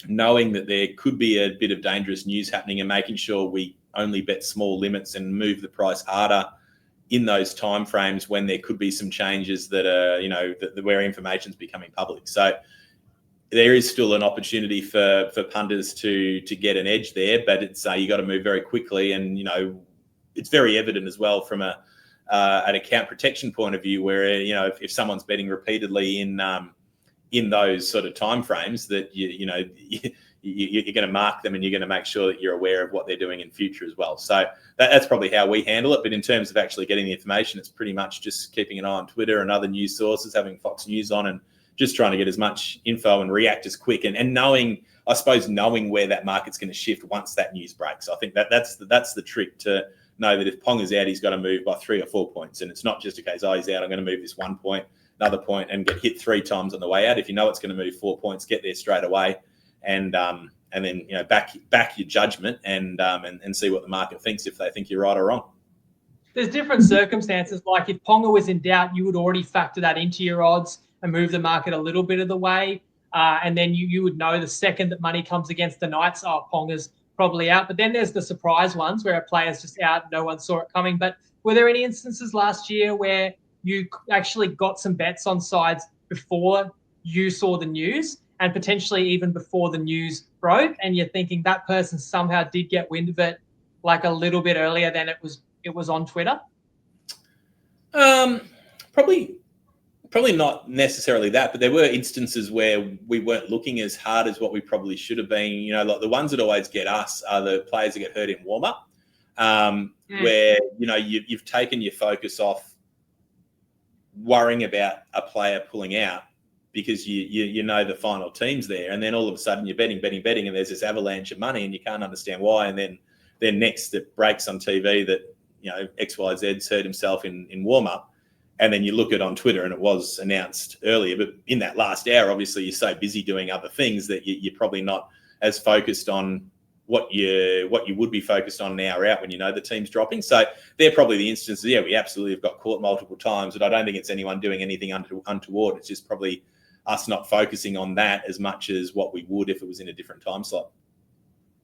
knowing that there could be a bit of dangerous news happening and making sure we only bet small limits and move the price harder in those timeframes when there could be some changes that are, where information is becoming public. So there is still an opportunity for punters to get an edge there, but it's you got to move very quickly, and it's very evident as well from an account protection point of view, where if someone's betting repeatedly in those sort of timeframes, that you're going to mark them and you're going to make sure that you're aware of what they're doing in future as well. So that's probably how we handle it. But in terms of actually getting the information, it's pretty much just keeping an eye on Twitter and other news sources, having Fox News on, and just trying to get as much info and react as quick, and knowing where that market's going to shift once that news breaks. I think that's the trick, to know that if Ponga's out, he's got to move by 3 or 4 points, and it's not just a case, he's out, I'm going to move this 1 point, another point, and get hit 3 times on the way out. If you know it's going to move 4 points, get there straight away, and then back your judgment and see what the market thinks, if they think you're right or wrong. There's different circumstances. Like if Ponga was in doubt, you would already factor that into your odds and move the market a little bit of the way. And then you would know the second that money comes against the Knights, Ponga's probably out. But then there's the surprise ones where a player's just out, no one saw it coming. But were there any instances last year where you actually got some bets on sides before you saw the news, and potentially even before the news broke, and you're thinking that person somehow did get wind of it like a little bit earlier than it was on Twitter? Probably not necessarily that, but there were instances where we weren't looking as hard as what we probably should have been. Like the ones that always get us are the players that get hurt in warm-up, where, you've taken your focus off worrying about a player pulling out because you know the final team's there, and then all of a sudden you're betting, and there's this avalanche of money, and you can't understand why. And then next it breaks on TV that XYZ's hurt himself in warm-up. And then you look at on Twitter and it was announced earlier, but in that last hour, obviously you're so busy doing other things that you're probably not as focused on what you would be focused on an hour out when the team's dropping. So they're probably the instances. Yeah, we absolutely have got caught multiple times, but I don't think it's anyone doing anything untoward. It's just probably us not focusing on that as much as what we would if it was in a different time slot.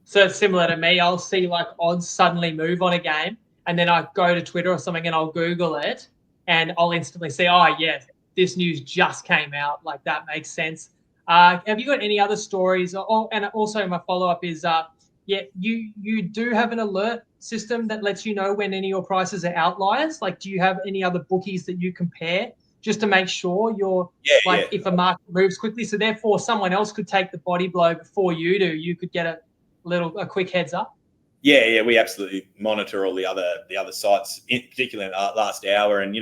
So it's similar to me. I'll see like odds suddenly move on a game, and then I go to Twitter or something and I'll Google it, and I'll instantly see, this news just came out. Like, that makes sense. Have you got any other stories? And also my follow-up is, you do have an alert system that lets you know when any of your prices are outliers. Like, do you have any other bookies that you compare just to make sure if a market moves quickly? So therefore someone else could take the body blow before you do. You could get a quick heads up. Yeah, we absolutely monitor all the other sites, particularly in the last hour. And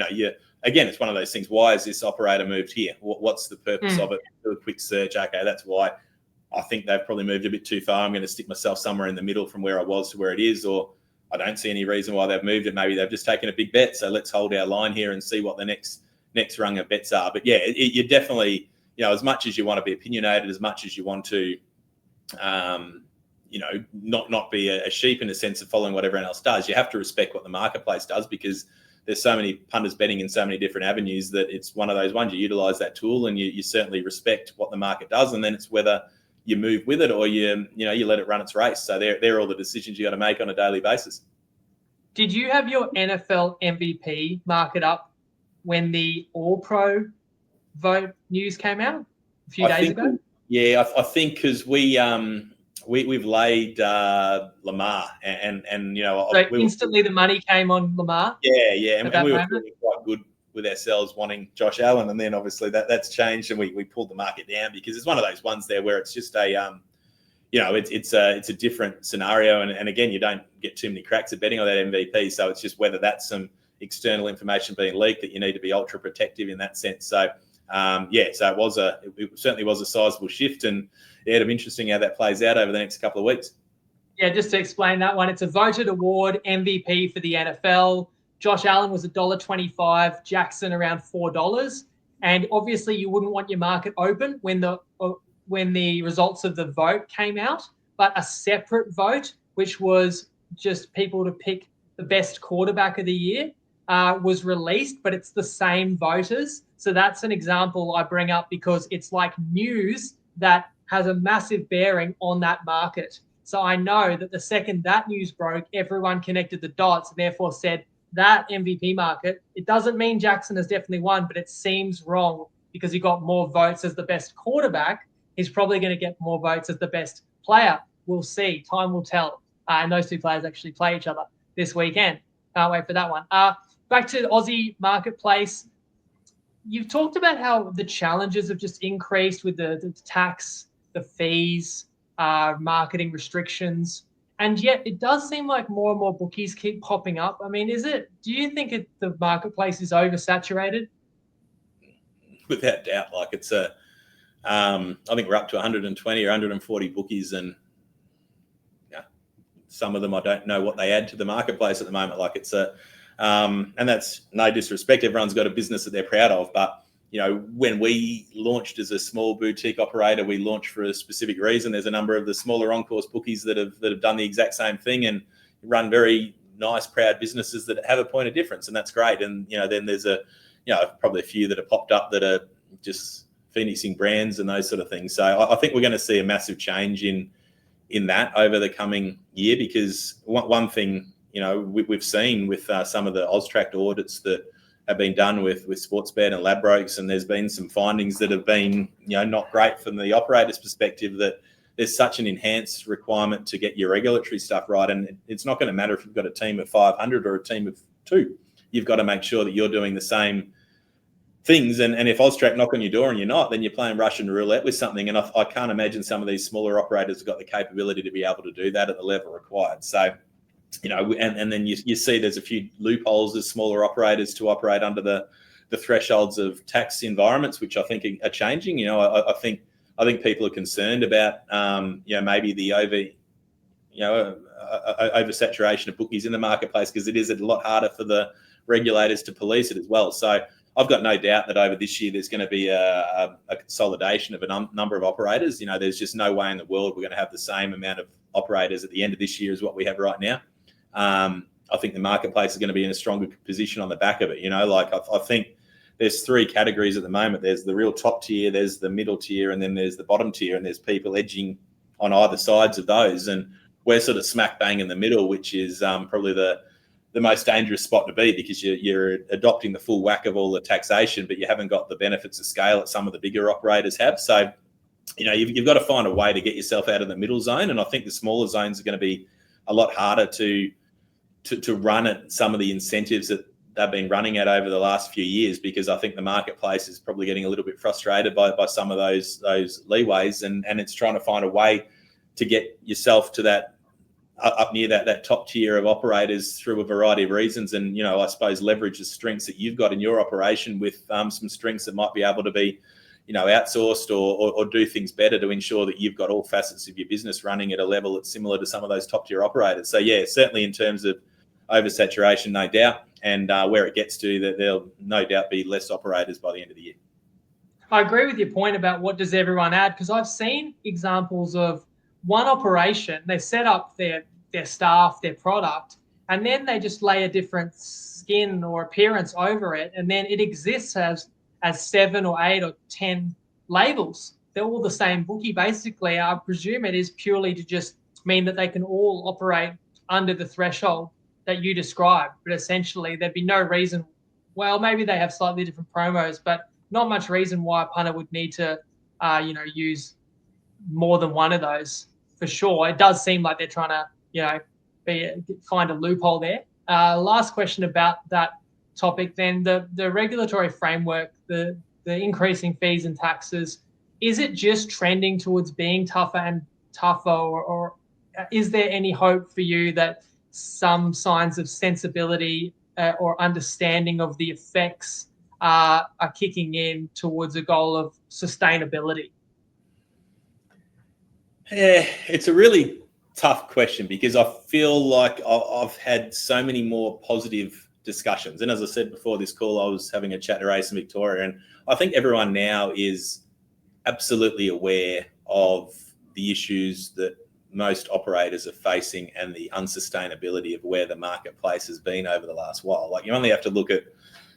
again, it's one of those things. Why has this operator moved here? What's the purpose of it? Do a quick search. Okay, that's why. I think they've probably moved a bit too far. I'm going to stick myself somewhere in the middle from where I was to where it is. Or I don't see any reason why they've moved it. Maybe they've just taken a big bet. So let's hold our line here and see what the next rung of bets are. But yeah, you're definitely, as much as you want to be opinionated, as much as you want to, not be a sheep in the sense of following what everyone else does, you have to respect what the marketplace does, because there's so many punters betting in so many different avenues that it's one of those ones. You utilize that tool and you certainly respect what the market does, and then it's whether you move with it or you let it run its race. So they're all the decisions you got to make on a daily basis. Did you have your NFL MVP market up when the All-Pro vote news came out a few days ago? Yeah, I think because we've laid Lamar and so instantly the money came on Lamar. Yeah, and we were feeling quite good with ourselves wanting Josh Allen, and then obviously that's changed, and we pulled the market down because it's one of those ones there where it's just a it's a different scenario, and again, you don't get too many cracks at betting on that MVP, so it's just whether that's some external information being leaked that you need to be ultra protective in that sense. So so it certainly was a sizable shift, and it'll be interesting how that plays out over the next couple of weeks. Yeah, just to explain that one, it's a voted award, MVP for the NFL. Josh Allen was $1.25, Jackson around $4. And obviously you wouldn't want your market open when the results of the vote came out, but a separate vote, which was just people to pick the best quarterback of the year, was released, but it's the same voters. So that's an example I bring up because it's like news that has a massive bearing on that market. So I know that the second that news broke, everyone connected the dots and therefore said that MVP market, it doesn't mean Jackson has definitely won, but it seems wrong because he got more votes as the best quarterback. He's probably going to get more votes as the best player. We'll see. Time will tell. And those two players actually play each other this weekend. Can't wait for that one. Back to the Aussie marketplace. You've talked about how the challenges have just increased with the tax, the fees, marketing restrictions. And yet it does seem like more and more bookies keep popping up. I mean, do you think the marketplace is oversaturated? Without doubt. Like it's I think we're up to 120 or 140 bookies, and some of them I don't know what they add to the marketplace at the moment. Like it's and that's no disrespect. Everyone's got a business that they're proud of, but when we launched as a small boutique operator, we launched for a specific reason. There's a number of the smaller on-course bookies that have done the exact same thing and run very nice, proud businesses that have a point of difference, and that's great. And then there's probably a few that have popped up that are just phoenixing brands and those sort of things. So I think we're going to see a massive change in that over the coming year, because one thing we've seen with some of the AusTracked audits that have been done with Sportsbet and Ladbrokes, and there's been some findings that have been not great from the operator's perspective, that there's such an enhanced requirement to get your regulatory stuff right. And it's not going to matter if you've got a team of 500 or a team of 2. You've got to make sure that you're doing the same things. And if AusTrack knock on your door and you're not, then you're playing Russian roulette with something. And I can't imagine some of these smaller operators have got the capability to be able to do that at the level required. So and then you see there's a few loopholes as smaller operators to operate under the thresholds of tax environments, which I think are changing. I think people are concerned about maybe the oversaturation of bookies in the marketplace, because it is a lot harder for the regulators to police it as well. So I've got no doubt that over this year there's going to be a consolidation of a number of operators. There's just no way in the world we're going to have the same amount of operators at the end of this year as what we have right now. I think the marketplace is going to be in a stronger position on the back of it. I think there's 3 categories at the moment. There's the real top tier, there's the middle tier, and then there's the bottom tier, and there's people edging on either sides of those. And we're sort of smack bang in the middle, which is probably the most dangerous spot to be, because you're adopting the full whack of all the taxation, but you haven't got the benefits of scale that some of the bigger operators have. So, you've got to find a way to get yourself out of the middle zone. And I think the smaller zones are going to be a lot harder to run at some of the incentives that they've been running at over the last few years, because I think the marketplace is probably getting a little bit frustrated by some of those leeways, and it's trying to find a way to get yourself to that up near that top tier of operators through a variety of reasons. And I suppose leverage the strengths that you've got in your operation with some strengths that might be able to be outsourced or do things better to ensure that you've got all facets of your business running at a level that's similar to some of those top tier operators. So yeah, certainly in terms of oversaturation, no doubt, and where it gets to, that there'll no doubt be less operators by the end of the year. I agree with your point about what does everyone add, because I've seen examples of one operation, they set up their staff, their product, and then they just lay a different skin or appearance over it, and then it exists as 7 or 8 or 10 labels. They're all the same bookie, basically. I presume it is purely to just mean that they can all operate under the threshold that you described, but essentially there'd be no reason. Well, maybe they have slightly different promos, but not much reason why a punter would need to, use more than one of those for sure. It does seem like they're trying to, find a loophole there. Last question about that topic then, the regulatory framework, the increasing fees and taxes, is it just trending towards being tougher and tougher, or is there any hope for you that some signs of sensibility or understanding of the effects are kicking in towards a goal of sustainability? Yeah, it's a really tough question, because I feel like I've had so many more positive discussions. And as I said before this call, I was having a chat to Race in Victoria, and I think everyone now is absolutely aware of the issues that most operators are facing and the unsustainability of where the marketplace has been over the last while. Like, you only have to look at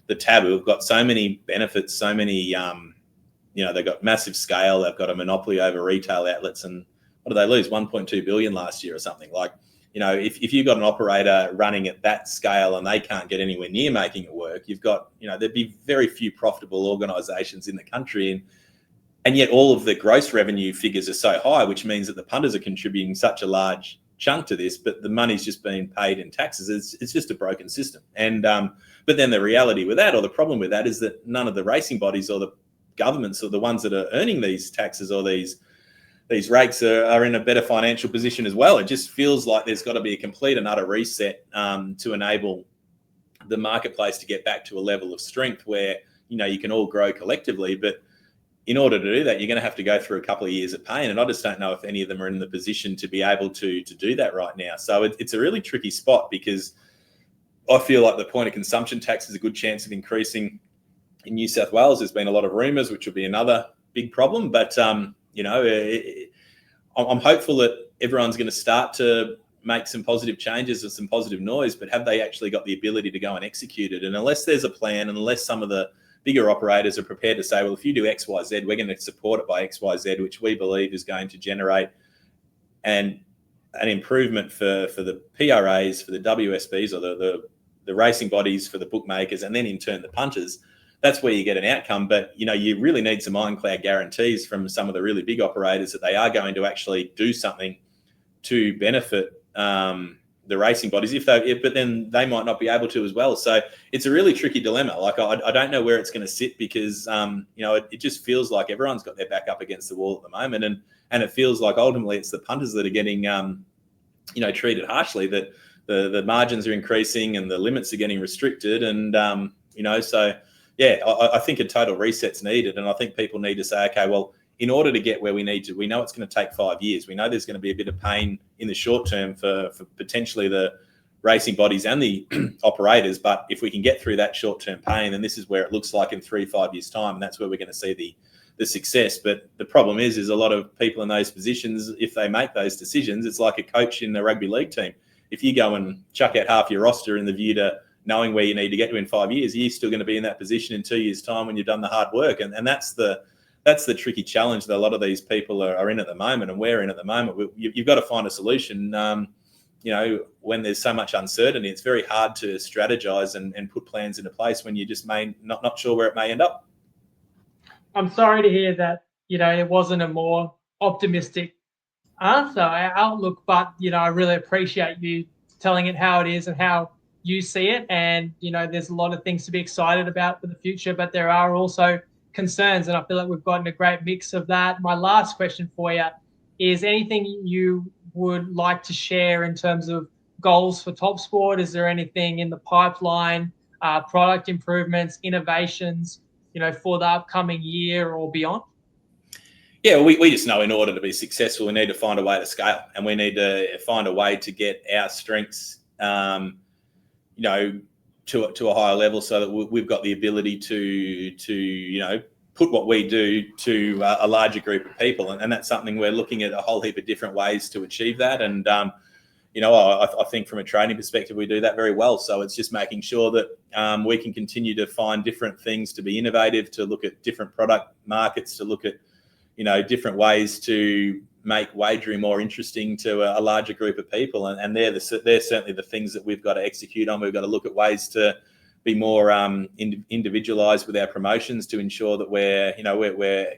the tab. We've got so many benefits, so many, they've got massive scale. They've got a monopoly over retail outlets, and what did they lose? 1.2 billion last year or something. Like, if you've got an operator running at that scale and they can't get anywhere near making it work, you've got, there'd be very few profitable organisations in the country. And yet all of the gross revenue figures are so high, which means that the punters are contributing such a large chunk to this, but the money's just being paid in taxes. It's just a broken system. And but then the reality with that, or the problem with that, is that none of the racing bodies or the governments or the ones that are earning these taxes or these rates are in a better financial position as well. It just feels like there's got to be a complete and utter reset to enable the marketplace to get back to a level of strength where, you can all grow collectively. But in order to do that, you're going to have to go through a couple of years of pain. And I just don't know if any of them are in the position to be able to do that right now. So it's a really tricky spot, because I feel like the point of consumption tax is a good chance of increasing in New South Wales. There's been a lot of rumours, which will be another big problem. But, I'm hopeful that everyone's going to start to make some positive changes and some positive noise, but have they actually got the ability to go and execute it? And unless there's a plan, and unless some of the bigger operators are prepared to say, well, if you do X, Y, Z, we're going to support it by X, Y, Z, which we believe is going to generate an improvement for the PRAs, for the WSBs, or the racing bodies, for the bookmakers, and then in turn the punters, that's where you get an outcome. But, you really need some ironclad guarantees from some of the really big operators that they are going to actually do something to benefit the racing bodies, but then they might not be able to as well. So it's a really tricky dilemma. Like, I don't know where it's going to sit, because, it just feels like everyone's got their back up against the wall at the moment. And it feels like ultimately it's the punters that are getting, treated harshly, that the margins are increasing and the limits are getting restricted. And, so yeah, I think a total reset's needed. And I think people need to say, okay, well, in order to get where we need to, we know it's going to take 5 years. We know there's going to be a bit of pain in the short term for potentially the racing bodies and the operators. But if we can get through that short-term pain, then this is where it looks like in 3-5 years' time, and that's where we're going to see the success. But the problem is a lot of people in those positions, if they make those decisions, it's like a coach in a rugby league team. If you go and chuck out half your roster in the view to knowing where you need to get to in 5 years, you're still going to be in that position in 2 years' time when you've done the hard work. And that's the tricky challenge that a lot of these people are in at the moment, and we're in at the moment. You've got to find a solution. When there's so much uncertainty, it's very hard to strategize and put plans into place when you just not sure where it may end up. I'm sorry to hear that, it wasn't a more optimistic answer, outlook, but, I really appreciate you telling it how it is and how you see it. And, there's a lot of things to be excited about for the future, but there are also concerns, and I feel like we've gotten a great mix of that. My last question for you is, anything you would like to share in terms of goals for TopSport? Is there anything in the pipeline, product improvements, innovations, for the upcoming year or beyond? Yeah, we just know in order to be successful, we need to find a way to scale, and we need to find a way to get our strengths, to a higher level, so that we've got the ability to put what we do to a larger group of people, and that's something we're looking at a whole heap of different ways to achieve that. And I think from a training perspective, we do that very well. So it's just making sure that we can continue to find different things, to be innovative, to look at different product markets, to look at different ways to make wagering more interesting to a larger group of people. And they're certainly the things that we've got to execute on. We've got to look at ways to be more individualized with our promotions, to ensure that we're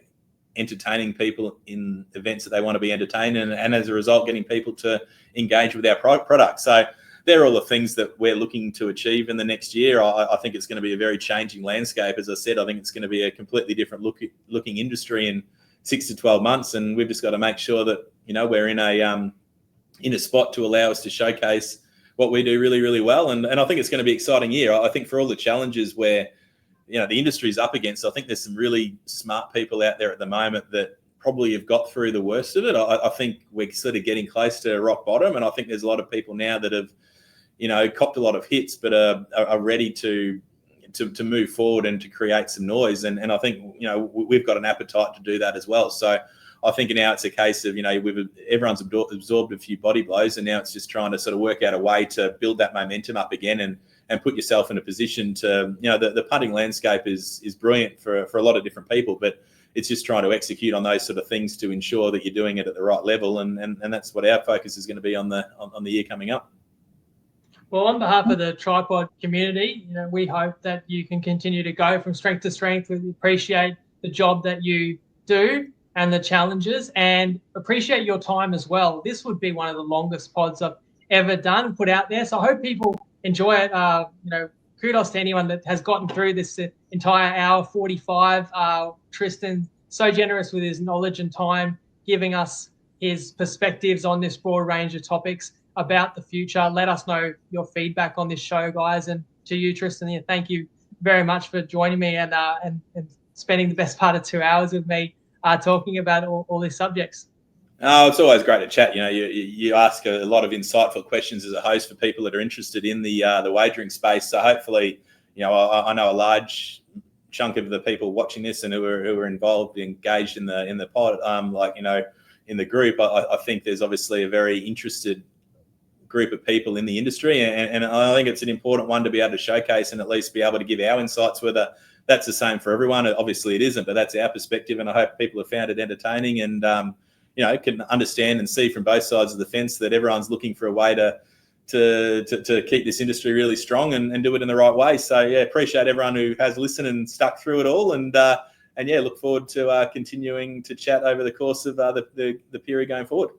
entertaining people in events that they want to be entertained, and as a result, getting people to engage with our product. So they're all the things that we're looking to achieve in the next year. I think it's going to be a very changing landscape. As I said, I think it's going to be a completely different looking industry in 6 to 12 months, and we've just got to make sure that we're in a spot to allow us to showcase what we do really, really well. And I think it's going to be an exciting year. I think for all the challenges where the industry's up against, I think there's some really smart people out there at the moment that probably have got through the worst of it. I think we're sort of getting close to rock bottom, and I think there's a lot of people now that have copped a lot of hits, but are ready to move forward and to create some noise. And I think, we've got an appetite to do that as well. So I think now it's a case of, everyone's absorbed a few body blows, and now it's just trying to sort of work out a way to build that momentum up again and put yourself in a position to, the punting landscape is brilliant for a lot of different people, but it's just trying to execute on those sort of things to ensure that you're doing it at the right level. And that's what our focus is going to be on the year coming up. Well, on behalf of the Tripod community, we hope that you can continue to go from strength to strength. We appreciate the job that you do and the challenges, and appreciate your time as well. This would be one of the longest pods I've ever done and put out there. So I hope people enjoy it. Kudos to anyone that has gotten through this entire hour 45. Tristan, so generous with his knowledge and time, giving us his perspectives on this broad range of topics about the future. Let us know your feedback on this show, guys. And to you, Tristan, thank you very much for joining me and spending the best part of 2 hours with me talking about all these subjects. Oh, it's always great to chat. You ask a lot of insightful questions as a host for people that are interested in the wagering space. So hopefully, I know a large chunk of the people watching this and who are involved, engaged in the pod, in the group. I think there's obviously a very interested group of people in the industry, and I think it's an important one to be able to showcase and at least be able to give our insights. Whether that's the same for everyone, obviously it isn't, but that's our perspective, and I hope people have found it entertaining and can understand and see from both sides of the fence that everyone's looking for a way to keep this industry really strong and do it in the right way. So appreciate everyone who has listened and stuck through it all, and look forward to continuing to chat over the course of the period going forward.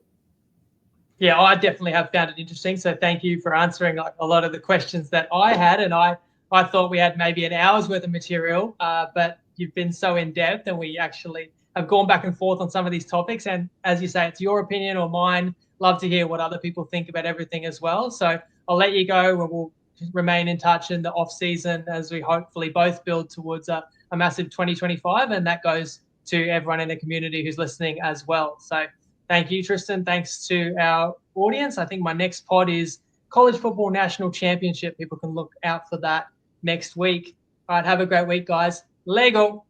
Yeah, I definitely have found it interesting. So thank you for answering a lot of the questions that I had. And I thought we had maybe an hour's worth of material, but you've been so in depth, and we actually have gone back and forth on some of these topics. And as you say, it's your opinion or mine. Love to hear what other people think about everything as well. So I'll let you go, and we'll remain in touch in the off season as we hopefully both build towards a massive 2025. And that goes to everyone in the community who's listening as well. So thank you, Tristan. Thanks to our audience. I think my next pod is College Football National Championship. People can look out for that next week. All right, have a great week, guys. Lego.